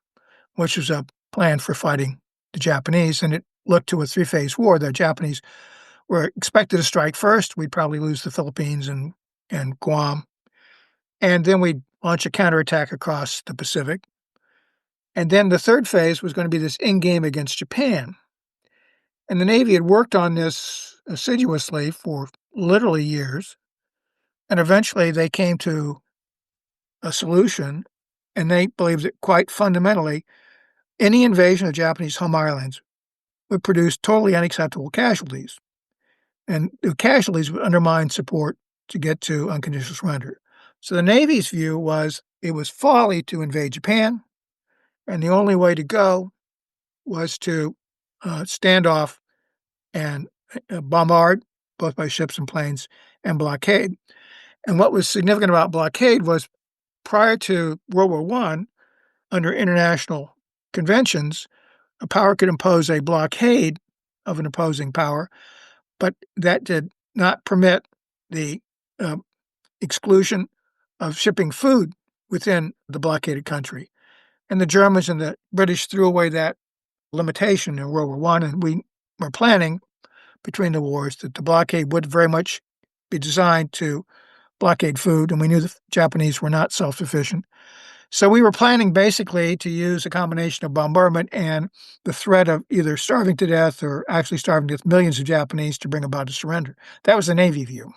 which was a plan for fighting the Japanese. And it looked to a three-phase war. The Japanese were expected to strike first. We'd probably lose the Philippines and Guam. And then we'd launch a counterattack across the Pacific. And then the third phase was going to be this in-game against Japan. And the Navy had worked on this assiduously for literally years. And eventually they came to a solution, and they believed that quite fundamentally, any invasion of Japanese home islands would produce totally unacceptable casualties. And the casualties would undermine support to get to unconditional surrender. So the Navy's view was it was folly to invade Japan, and the only way to go was to stand off and bombard, both by ships and planes, and blockade. And what was significant about blockade was prior to World War I, under international conventions, a power could impose a blockade of an opposing power, but that did not permit the uh, exclusion of shipping food within the blockaded country. And the Germans and the British threw away that limitation in World War I, and we were planning between the wars that the blockade would very much be designed to blockade food, and we knew the Japanese were not self-sufficient. So we were planning basically to use a combination of bombardment and the threat of either starving to death or actually starving to death millions of Japanese to bring about a surrender. That was the Navy view.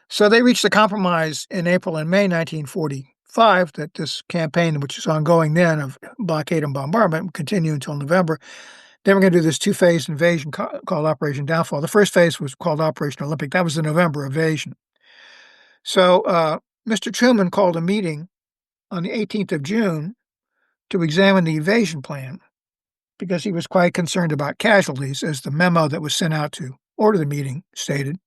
So they reached a compromise in April and May 1945 that this campaign, which is ongoing then, of blockade and bombardment, would continue until November. Then we're going to do this two-phase invasion called Operation Downfall. The first phase was called Operation Olympic. That was the November invasion. So Mr. Truman called a meeting on the 18th of June to examine the invasion plan because he was quite concerned about casualties, as the memo that was sent out to order the meeting stated.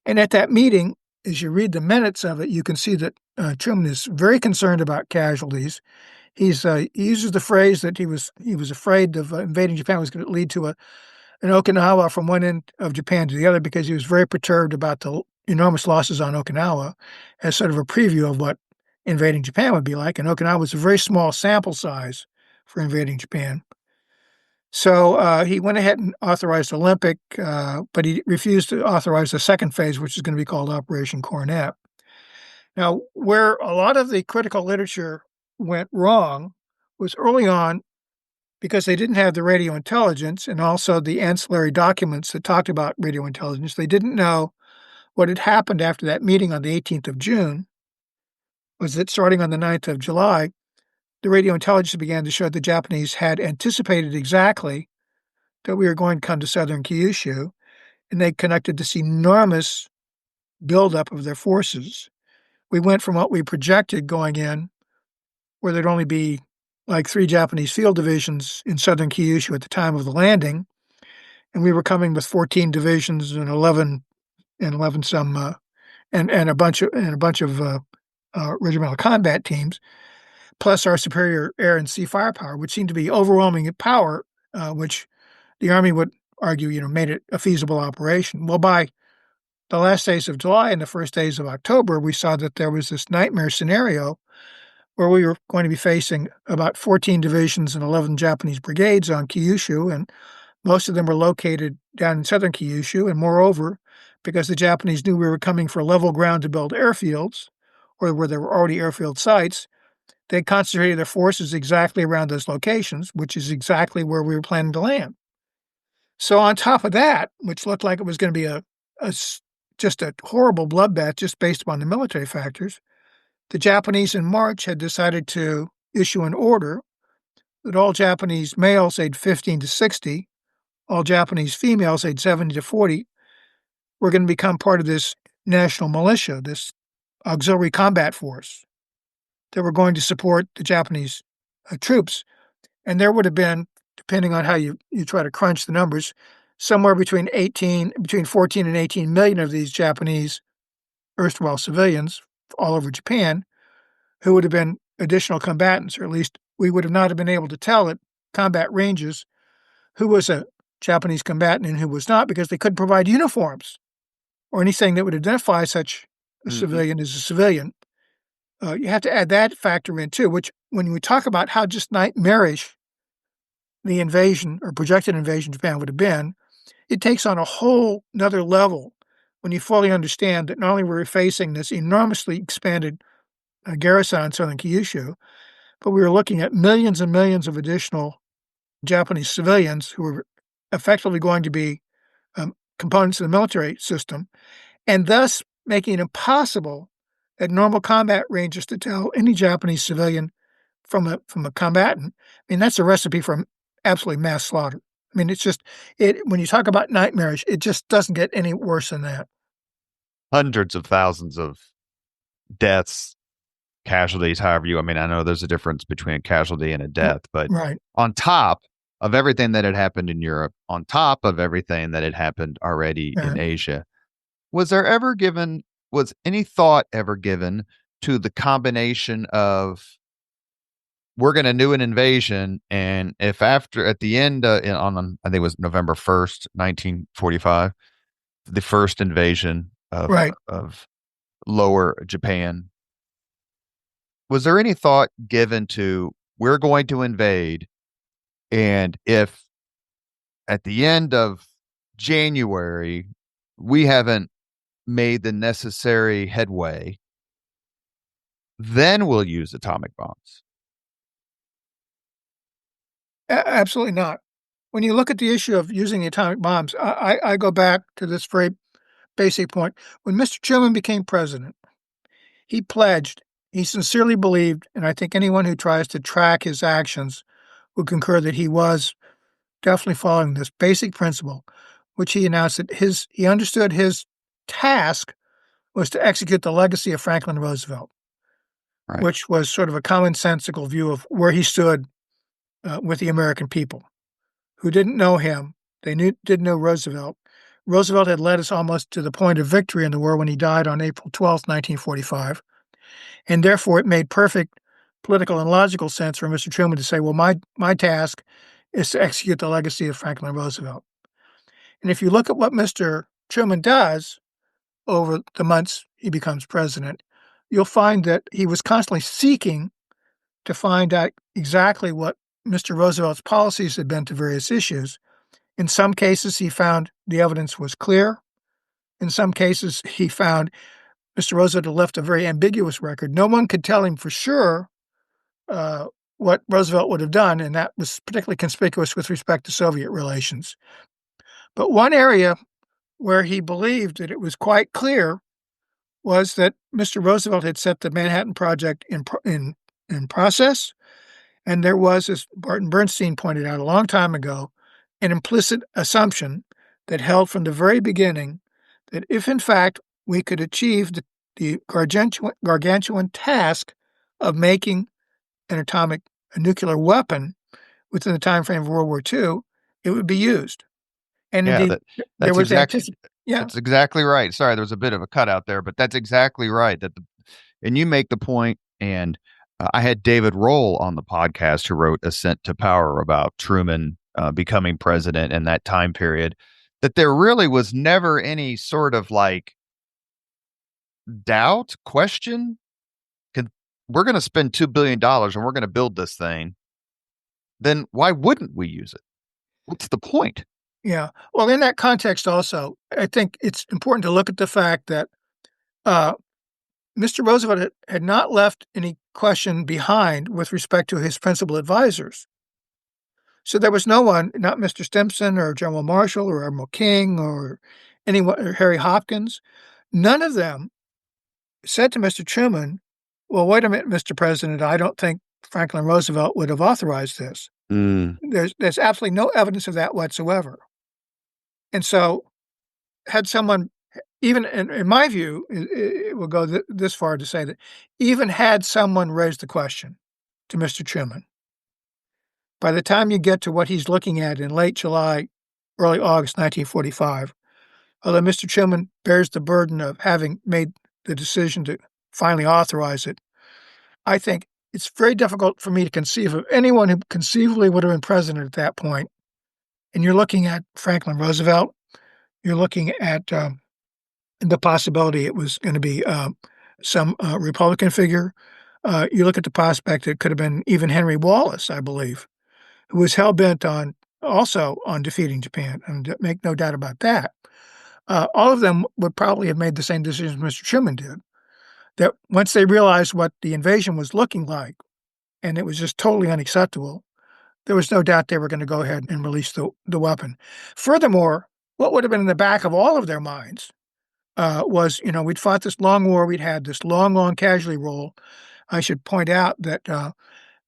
And at that meeting, as you read the minutes of it, you can see that Truman is very concerned about casualties. He uses the phrase that he was afraid of invading Japan was going to lead to an Okinawa from one end of Japan to the other, because he was very perturbed about the enormous losses on Okinawa, as sort of a preview of what invading Japan would be like. And Okinawa was a very small sample size for invading Japan. So he went ahead and authorized Olympic, but he refused to authorize the second phase, which is going to be called Operation Coronet. Now, where a lot of the critical literature went wrong was early on, because they didn't have the radio intelligence and also the ancillary documents that talked about radio intelligence. They didn't know what had happened after that meeting on the 18th of June, was that starting on the 9th of July, the radio intelligence began to show the Japanese had anticipated exactly that we were going to come to southern Kyushu, and they conducted this enormous buildup of their forces. We went from what we projected going in, where there'd only be like 3 Japanese field divisions in southern Kyushu at the time of the landing, and we were coming with 14 divisions and 11 some and a bunch of regimental combat teams, plus our superior air and sea firepower, which seemed to be overwhelming in power, which the Army would argue, made it a feasible operation. Well, by the last days of July and the first days of October, we saw that there was this nightmare scenario where we were going to be facing about 14 divisions and 11 Japanese brigades on Kyushu, and most of them were located down in southern Kyushu. And moreover, because the Japanese knew we were coming for level ground to build airfields, or where there were already airfield sites, they concentrated their forces exactly around those locations, which is exactly where we were planning to land. So on top of that, which looked like it was going to be just a horrible bloodbath just based upon the military factors, the Japanese in March had decided to issue an order that all Japanese males aged 15 to 60, all Japanese females aged 70 to 40, were going to become part of this national militia, this auxiliary combat force that were going to support the Japanese troops. And there would have been, depending on how you try to crunch the numbers, somewhere between 14 and 18 million of these Japanese erstwhile civilians all over Japan who would have been additional combatants, or at least we would have not have been able to tell at combat ranges who was a Japanese combatant and who was not, because they couldn't provide uniforms or anything that would identify such a civilian as a civilian. You have to add that factor in too, which when we talk about how just nightmarish the invasion or projected invasion of Japan would have been, it takes on a whole nother level when you fully understand that not only were we facing this enormously expanded garrison on southern Kyushu, but we were looking at millions and millions of additional Japanese civilians who were effectively going to be components of the military system, and thus making it impossible at normal combat ranges to tell any Japanese civilian from a combatant. I mean, that's a recipe for absolutely mass slaughter. I mean, when you talk about nightmarish, it just doesn't get any worse than that. Hundreds of thousands of deaths, casualties, I know there's a difference between a casualty and a death, but right. On top of everything that had happened in Europe, on top of everything that had happened already in Asia, was was any thought ever given to the combination of we're going to do an invasion, and if after at the end I think it was November 1st, 1945, the first invasion Right. of lower Japan, was there any thought given to we're going to invade, and if at the end of January we haven't made the necessary headway, then we'll use atomic bombs? Absolutely not. When you look at the issue of using the atomic bombs, I go back to this very basic point. When Mr. Truman became president, he pledged, he sincerely believed, and I think anyone who tries to track his actions would concur that he was definitely following this basic principle, which he announced that he understood his task was to execute the legacy of Franklin Roosevelt, Right. which was sort of a commonsensical view of where he stood with the American people who didn't know him. Didn't know Roosevelt. Roosevelt had led us almost to the point of victory in the war when he died on April 12th, 1945. And therefore, it made perfect political and logical sense for Mr. Truman to say, well, my task is to execute the legacy of Franklin Roosevelt. And if you look at what Mr. Truman does over the months he becomes president, you'll find that he was constantly seeking to find out exactly what Mr. Roosevelt's policies had been to various issues. In some cases, he found the evidence was clear. In some cases, he found Mr. Roosevelt had left a very ambiguous record. No one could tell him for sure what Roosevelt would have done, and that was particularly conspicuous with respect to Soviet relations. But one area where he believed that it was quite clear was that Mr. Roosevelt had set the Manhattan Project in process, and there was, as Barton Bernstein pointed out a long time ago, an implicit assumption that held from the very beginning that if, in fact, we could achieve the gargantuan task of making a nuclear weapon within the time frame of World War II, it would be used. And Yeah, indeed, there that's was exactly yeah, that's exactly right. Sorry, there was a bit of a cutout there, but that's exactly right. And you make the point, and I had David Roll on the podcast who wrote Ascent to Power about Truman becoming president in that time period, that there really was never any sort of like doubt, question. Could, we're going to spend $2 billion and we're going to build this thing. Then why wouldn't we use it? What's the point? yeah. Well, in that context also, I think it's important to look at the fact that uh, Mr. Roosevelt had not left any question behind with respect to his principal advisors. So there was no one, not Mr. Stimson or General Marshall or Admiral King or anyone, or Harry Hopkins, none of them said to Mr. Truman, well, wait a minute, Mr. President, I don't think Franklin Roosevelt would have authorized this. Mm. There's absolutely no evidence of that whatsoever. And so had someone, even in my view, it will go this far to say that even had someone raised the question to Mr. Truman, by the time you get to what he's looking at in late July, early August 1945, although Mr. Truman bears the burden of having made the decision to finally authorize it, I think it's very difficult for me to conceive of anyone who conceivably would have been president at that point. And you're looking at Franklin Roosevelt, you're looking at the possibility it was going to be some Republican figure. You look at the prospect it could have been even Henry Wallace, I believe, who was hell-bent also on defeating Japan, and make no doubt about that. All of them would probably have made the same decision Mr. Truman did, that once they realized what the invasion was looking like, and it was just totally unacceptable, there was no doubt they were going to go ahead and release the weapon. Furthermore, what would have been in the back of all of their minds was, we'd fought this long war, we'd had this long casualty roll. I should point out that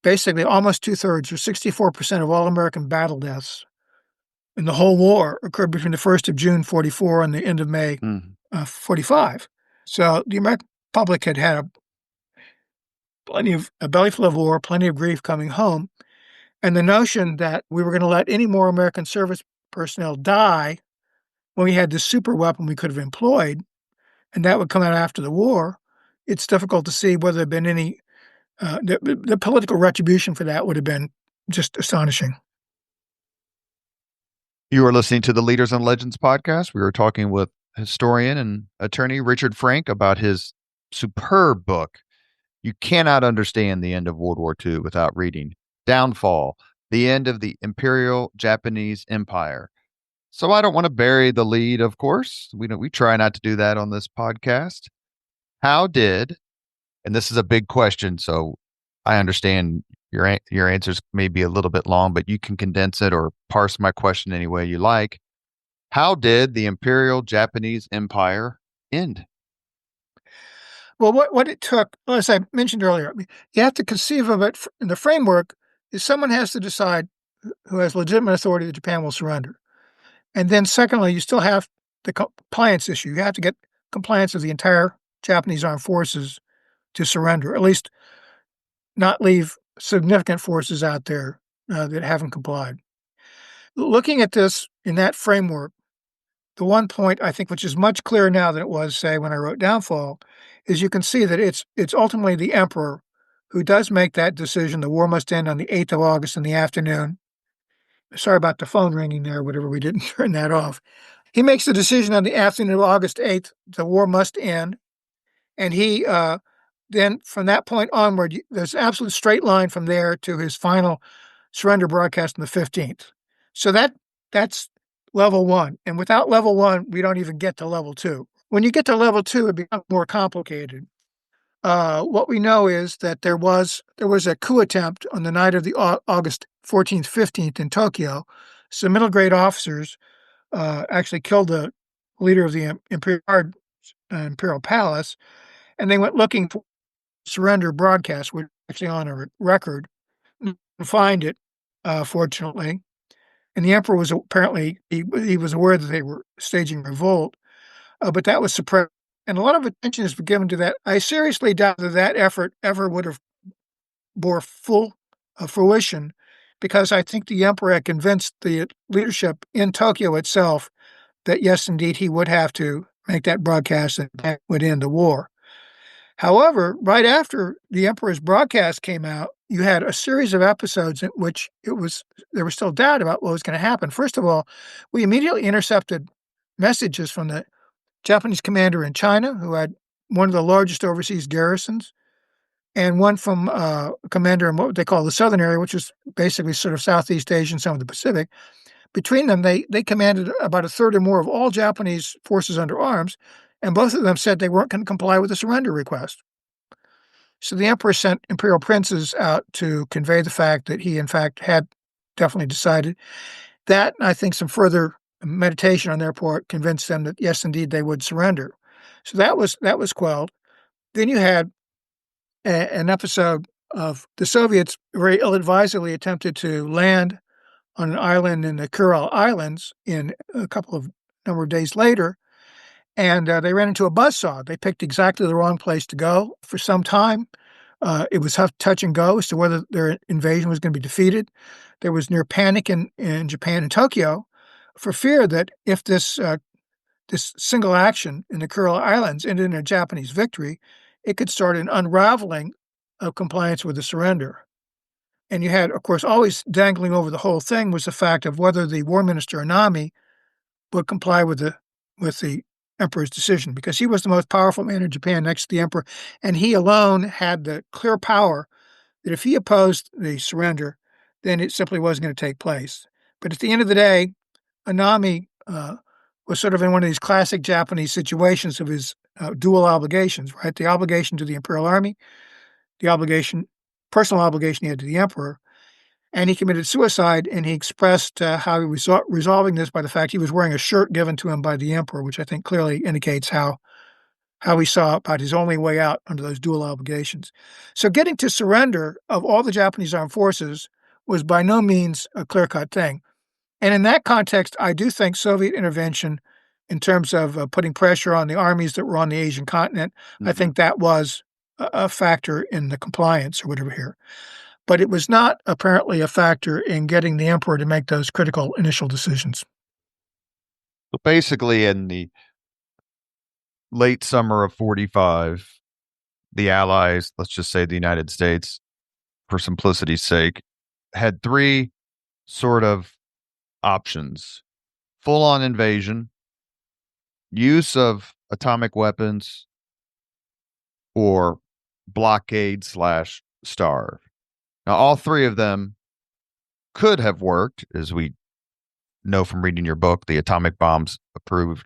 basically almost two-thirds, or 64% of all American battle deaths in the whole war occurred between the 1st of June, 44 and the end of May, Mm. 45. So the American public had had a belly full of war, plenty of grief coming home, and the notion that we were going to let any more American service personnel die when we had this super weapon we could have employed and that would come out after the war, it's difficult to see whether there had been any the political retribution for that would have been just astonishing. You are listening to the Leaders and Legends podcast. We were talking with historian and attorney Richard Frank about his superb book. You cannot understand the end of World War II without reading Downfall, the End of the Imperial Japanese Empire. So I don't want to bury the lead, of course. We try not to do that on this podcast. How did, and this is a big question, so I understand your answers may be a little bit long, but you can condense it or parse my question any way you like. How did the Imperial Japanese Empire end? Well, what it took, as I mentioned earlier, you have to conceive of it in the framework is someone has to decide who has legitimate authority that Japan will surrender. And then secondly, you still have the compliance issue. You have to get compliance of the entire Japanese armed forces to surrender, at least not leave significant forces out there that haven't complied. Looking at this in that framework, the one point I think which is much clearer now than it was, say, when I wrote Downfall, is you can see that it's ultimately the emperor who does make that decision. The war must end on the 8th of August in the afternoon. Sorry about the phone ringing there, whatever, we didn't turn that off. He makes the decision on the afternoon of August 8th, the war must end. And he then from that point onward, there's an absolute straight line from there to his final surrender broadcast on the 15th. So that's level one. And without level one, we don't even get to level two. When you get to level two, it becomes more complicated. What we know is that there was a coup attempt on the night of the August 14th, 15th in Tokyo. Some middle grade officers actually killed the leader of the Imperial Palace, and they went looking for surrender broadcast, which actually on a record, and find it, fortunately. And the emperor was apparently he was aware that they were staging revolt, but that was suppressed. And a lot of attention has been given to that. I seriously doubt that effort ever would have bore full fruition, because I think the emperor had convinced the leadership in Tokyo itself that yes, indeed, he would have to make that broadcast and that would end the war. However, right after the emperor's broadcast came out, you had a series of episodes in which there was still doubt about what was going to happen. First of all, we immediately intercepted messages from the Japanese commander in China, who had one of the largest overseas garrisons, and one from a commander in what they call the Southern area, which is basically sort of Southeast Asia and some of the Pacific. Between them, they commanded about a third or more of all Japanese forces under arms, and both of them said they weren't going to comply with the surrender request. So the emperor sent imperial princes out to convey the fact that he, in fact, had definitely decided. That, and I think some further meditation on their part, convinced them that, yes, indeed, they would surrender. So that was quelled. Then you had an episode of the Soviets very ill-advisedly attempted to land on an island in the Kuril Islands in a number of days later, and they ran into a buzzsaw. They picked exactly the wrong place to go. For some time, it was touch and go as to whether their invasion was going to be defeated. There was near panic in Japan and Tokyo for fear that if this single action in the Kuril Islands ended in a Japanese victory, it could start an unraveling of compliance with the surrender. And you had, of course, always dangling over the whole thing was the fact of whether the war minister Anami would comply with the emperor's decision, because he was the most powerful man in Japan next to the emperor, and he alone had the clear power that if he opposed the surrender, then it simply wasn't going to take place. But at the end of the day, Anami was sort of in one of these classic Japanese situations of his dual obligations, right? The obligation to the imperial army, the personal obligation he had to the emperor, and he committed suicide, and he expressed how he was resolving this by the fact he was wearing a shirt given to him by the emperor, which I think clearly indicates how he saw about his only way out under those dual obligations. So getting to surrender of all the Japanese armed forces was by no means a clear-cut thing. And in that context, I do think Soviet intervention in terms of putting pressure on the armies that were on the Asian continent, I think that was a factor in the compliance or whatever here. But it was not apparently a factor in getting the emperor to make those critical initial decisions. So basically, in the late summer of 45, the Allies, let's just say the United States, for simplicity's sake, had three sort of options: full on invasion, use of atomic weapons, or blockade slash starve. Now, all three of them could have worked, as we know from reading your book. The atomic bombs proved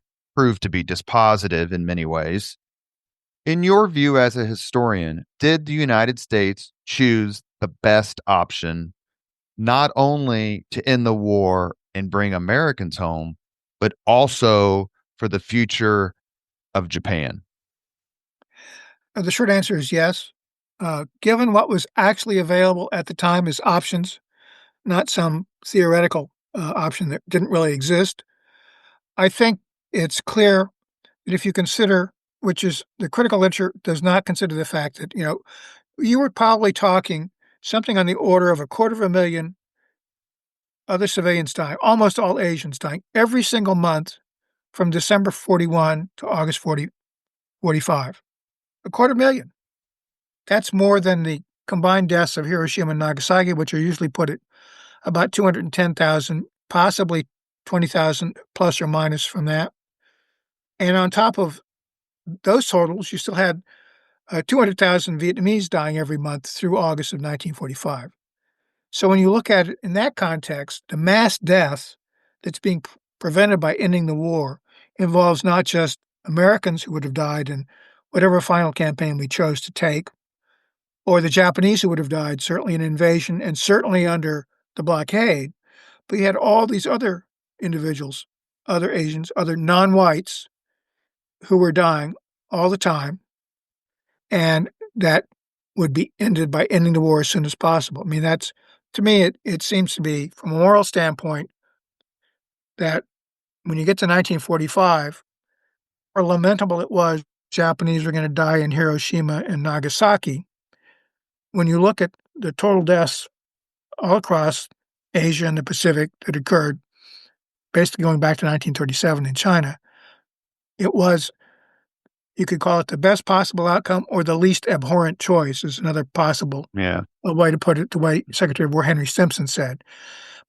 to be dispositive in many ways. In your view as a historian, did the United States choose the best option, not only to end the war and bring Americans home, but also for the future of Japan? The short answer is yes. Given what was actually available at the time as options, not some theoretical option that didn't really exist, I think it's clear that if you consider, which is the critical literature does not consider the fact that, you were probably talking something on the order of 250,000 other civilians dying, almost all Asians dying every single month from December 41 to August 45. 250,000. That's more than the combined deaths of Hiroshima and Nagasaki, which are usually put at about 210,000, possibly 20,000 plus or minus from that. And on top of those totals, you still had 200,000 Vietnamese dying every month through August of 1945. So when you look at it in that context, the mass death that's being prevented by ending the war involves not just Americans who would have died in whatever final campaign we chose to take, or the Japanese who would have died, certainly in invasion and certainly under the blockade, but you had all these other individuals, other Asians, other non-whites who were dying all the time, and that would be ended by ending the war as soon as possible. I mean, that's to me, it seems to be, from a moral standpoint, that when you get to 1945, how lamentable it was Japanese were going to die in Hiroshima and Nagasaki. When you look at the total deaths all across Asia and the Pacific that occurred, basically going back to 1937 in China, it was, you could call it the best possible outcome or the least abhorrent choice is another possible Yeah. way to put it, the way Secretary of War Henry Stimson said.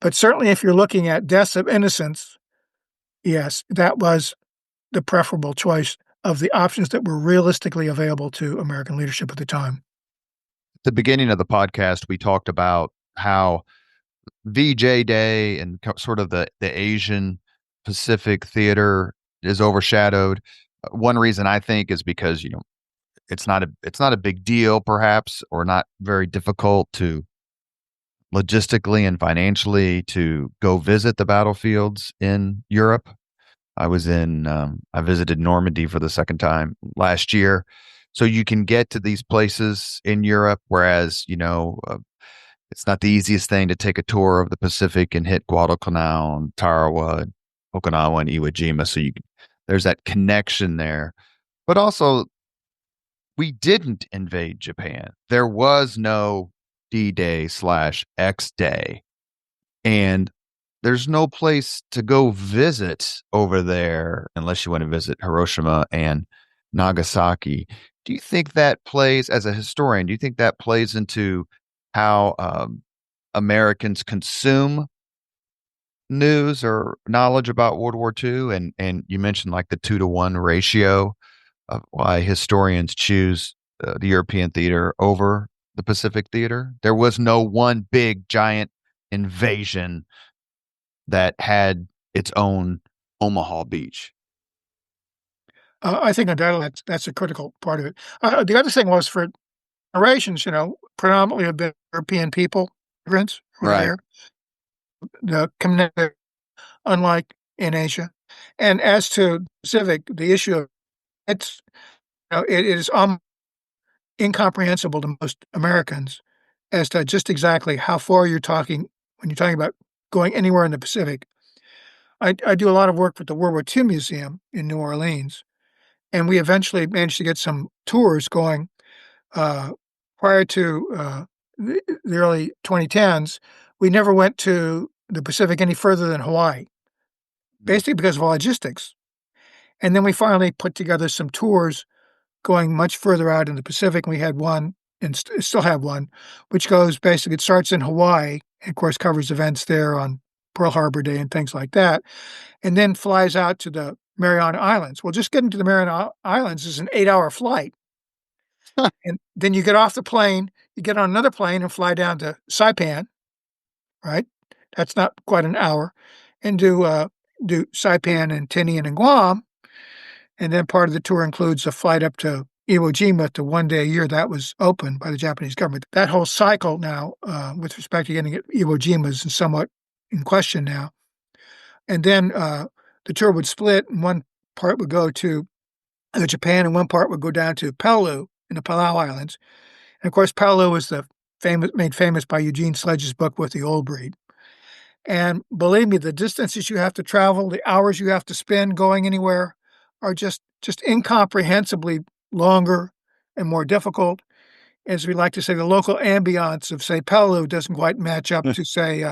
But certainly if you're looking at deaths of innocents, yes, that was the preferable choice of the options that were realistically available to American leadership at the time. At the beginning of the podcast, we talked about how VJ Day and sort of the Asian Pacific theater is overshadowed. One reason I think is because it's not a big deal, perhaps, or not very difficult to logistically and financially to go visit the battlefields in Europe. I visited Normandy for the second time last year. So you can get to these places in Europe, whereas, it's not the easiest thing to take a tour of the Pacific and hit Guadalcanal and Tarawa, and Okinawa and Iwo Jima. So there's that connection there. But also, we didn't invade Japan. There was no D-Day slash X-Day. And there's no place to go visit over there unless you want to visit Hiroshima and Nagasaki. Do you think that plays, as a historian, do you think that plays into how Americans consume news or knowledge about World War II? And you mentioned like the 2-to-1 ratio of why historians choose the European theater over the Pacific theater. There was no one big giant invasion that had its own Omaha Beach. I think undoubtedly that's a critical part of it. The other thing was for generations, predominantly have been European people, immigrants who were Right. there, the community, unlike in Asia. And as to Pacific, the issue of it's, it is incomprehensible to most Americans as to just exactly how far you're talking when you're talking about going anywhere in the Pacific. I do a lot of work with the World War II Museum in New Orleans, and we eventually managed to get some tours going prior to the early 2010s. We never went to the Pacific any further than Hawaii, basically because of logistics. And then we finally put together some tours going much further out in the Pacific. We had one and still have one, which goes basically, it starts in Hawaii, and of course covers events there on Pearl Harbor Day and things like that, and then flies out to the Mariana Islands. Well, just getting to the Mariana Islands is an 8-hour flight. And then you get off the plane, you get on another plane and fly down to Saipan, right? That's not quite an hour, and do Saipan and Tinian and Guam, and then part of the tour includes a flight up to Iwo Jima to one day a year that was open by the Japanese government. That whole cycle now, with respect to getting at Iwo Jima, is somewhat in question now. And then the tour would split, and one part would go to Japan, and one part would go down to Palau in the Palau Islands. And of course, Palau was made famous by Eugene Sledge's book with the Old Breed. And believe me, the distances you have to travel, the hours you have to spend going anywhere are just incomprehensibly longer and more difficult. As we like to say, the local ambiance of, say, Palau doesn't quite match up to, say,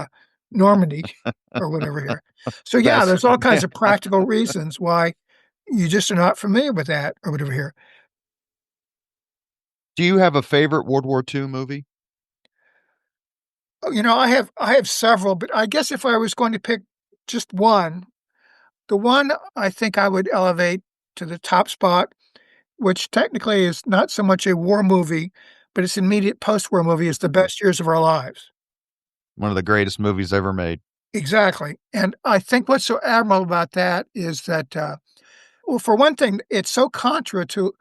Normandy or whatever here. So, yeah, That's there's all kinds of practical reasons why you just are not familiar with that or whatever here. Do you have a favorite World War II movie? Oh, I have several, but I guess if I was going to pick just one, the one I think I would elevate to the top spot, which technically is not so much a war movie, but it's an immediate post-war movie, is The Best Years of Our Lives. One of the greatest movies ever made. Exactly. And I think what's so admirable about that is that, well, for one thing, it's so contra to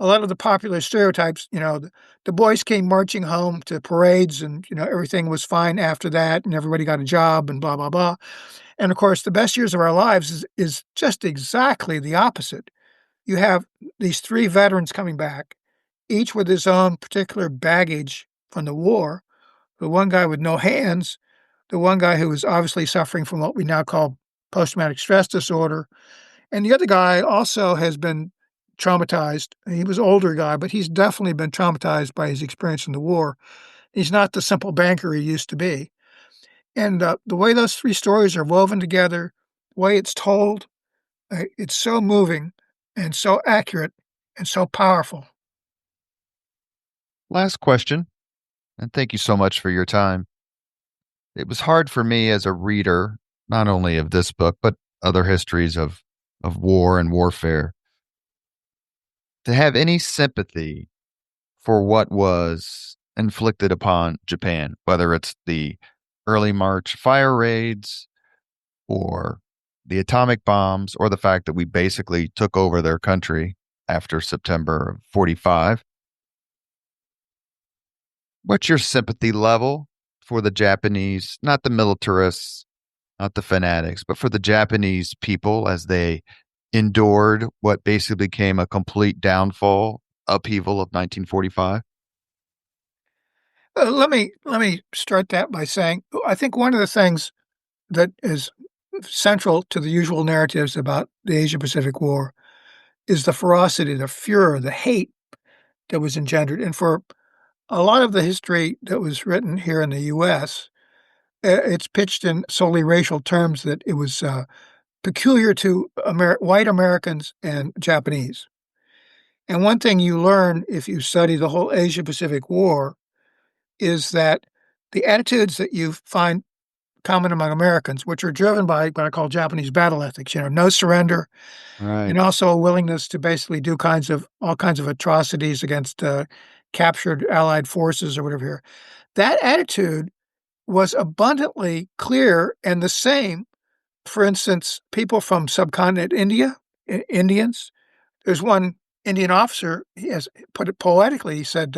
a lot of the popular stereotypes. The boys came marching home to parades and, everything was fine after that and everybody got a job and blah, blah, blah. And of course, The Best Years of Our Lives is just exactly the opposite. You have these three veterans coming back, each with his own particular baggage from the war. The one guy with no hands, the one guy who was obviously suffering from what we now call post-traumatic stress disorder, and the other guy also has been traumatized. He was an older guy, but he's definitely been traumatized by his experience in the war. He's not the simple banker he used to be. And the way those three stories are woven together, the way it's told, it's so moving and so accurate and so powerful. Last question, and thank you so much for your time. It was hard for me as a reader, not only of this book, but other histories of war and warfare, to have any sympathy for what was inflicted upon Japan, whether it's the early March fire raids or the atomic bombs or the fact that we basically took over their country after September of 45. What's your sympathy level for the Japanese, not the militarists, not the fanatics, but for the Japanese people as they endured what basically became a complete downfall, upheaval of 1945? Let me start that by saying I think one of the things that is central to the usual narratives about the Asia Pacific War is the ferocity, the furor, the hate that was engendered. And for a lot of the history that was written here in the U.S., it's pitched in solely racial terms that it was peculiar to white Americans and Japanese. And one thing you learn if you study the whole Asia Pacific War is that the attitudes that you find common among Americans, which are driven by what I call Japanese battle ethics, no surrender, Right. and also a willingness to basically do all kinds of atrocities against captured Allied forces or whatever here. That attitude was abundantly clear and the same. For instance, people from subcontinent India, Indians. There's one Indian officer. He has put it poetically. He said,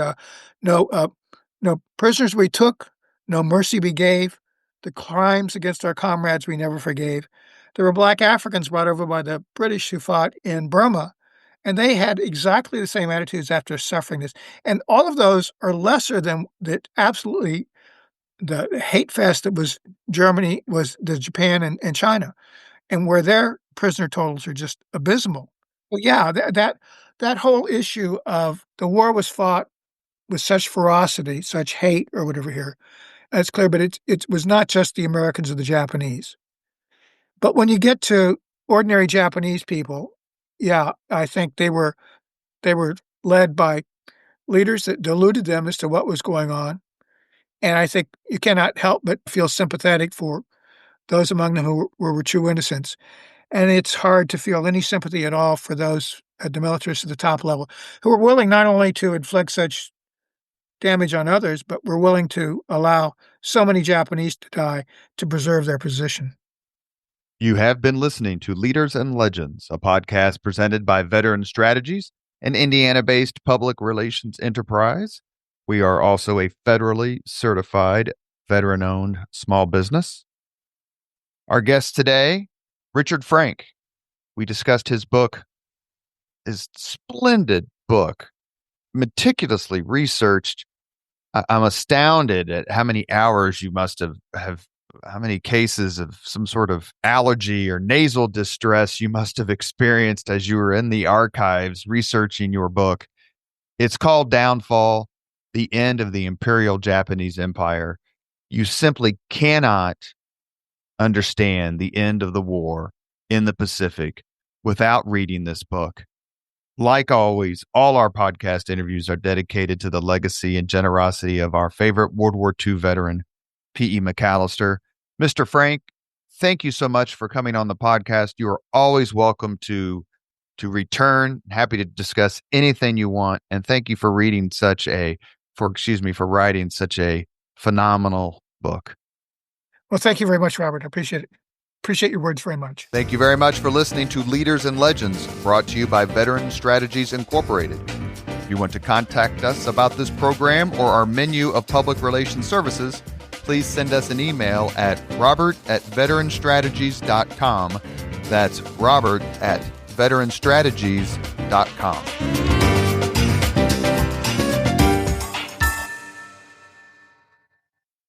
"No, no prisoners we took, no mercy we gave. The crimes against our comrades we never forgave." There were black Africans brought over by the British who fought in Burma, and they had exactly the same attitudes after suffering this. And all of those are lesser than that. Absolutely, the hate fest that was Germany was the Japan and China, and where their prisoner totals are just abysmal. Well, yeah, that whole issue of the war was fought with such ferocity, such hate, or whatever here. That's clear, but it was not just the Americans or the Japanese. But when you get to ordinary Japanese people, Yeah, I think they were led by leaders that deluded them as to what was going on, and I think you cannot help but feel sympathetic for those among them who were true innocents, and it's hard to feel any sympathy at all for those, the militarists at the top level, who were willing not only to inflict such damage on others, but were willing to allow so many Japanese to die to preserve their position. You have been listening to Leaders and Legends, a podcast presented by Veteran Strategies, an Indiana based public relations enterprise. We are also a federally certified veteran owned small business. Our guest today, Richard Frank. We discussed his book, his splendid book, meticulously researched. I'm astounded at how many hours you must have how many cases of some sort of allergy or nasal distress you must have experienced as you were in the archives researching your book. It's called Downfall, the End of the Imperial Japanese Empire. You simply cannot understand the end of the war in the Pacific without reading this book. Like always, all our podcast interviews are dedicated to the legacy and generosity of our favorite World War II veteran, P.E. McAllister. Mr. Frank, thank you so much for coming on the podcast. You are always welcome to return. Happy to discuss anything you want. And thank you for for writing such a phenomenal book. Well, thank you very much, Robert. I appreciate it. Appreciate your words very much. Thank you very much for listening to Leaders and Legends, brought to you by Veteran Strategies Incorporated. If you want to contact us about this program or our menu of public relations services, please send us an email at robert@veteranstrategies.com. That's robert@veteranstrategies.com.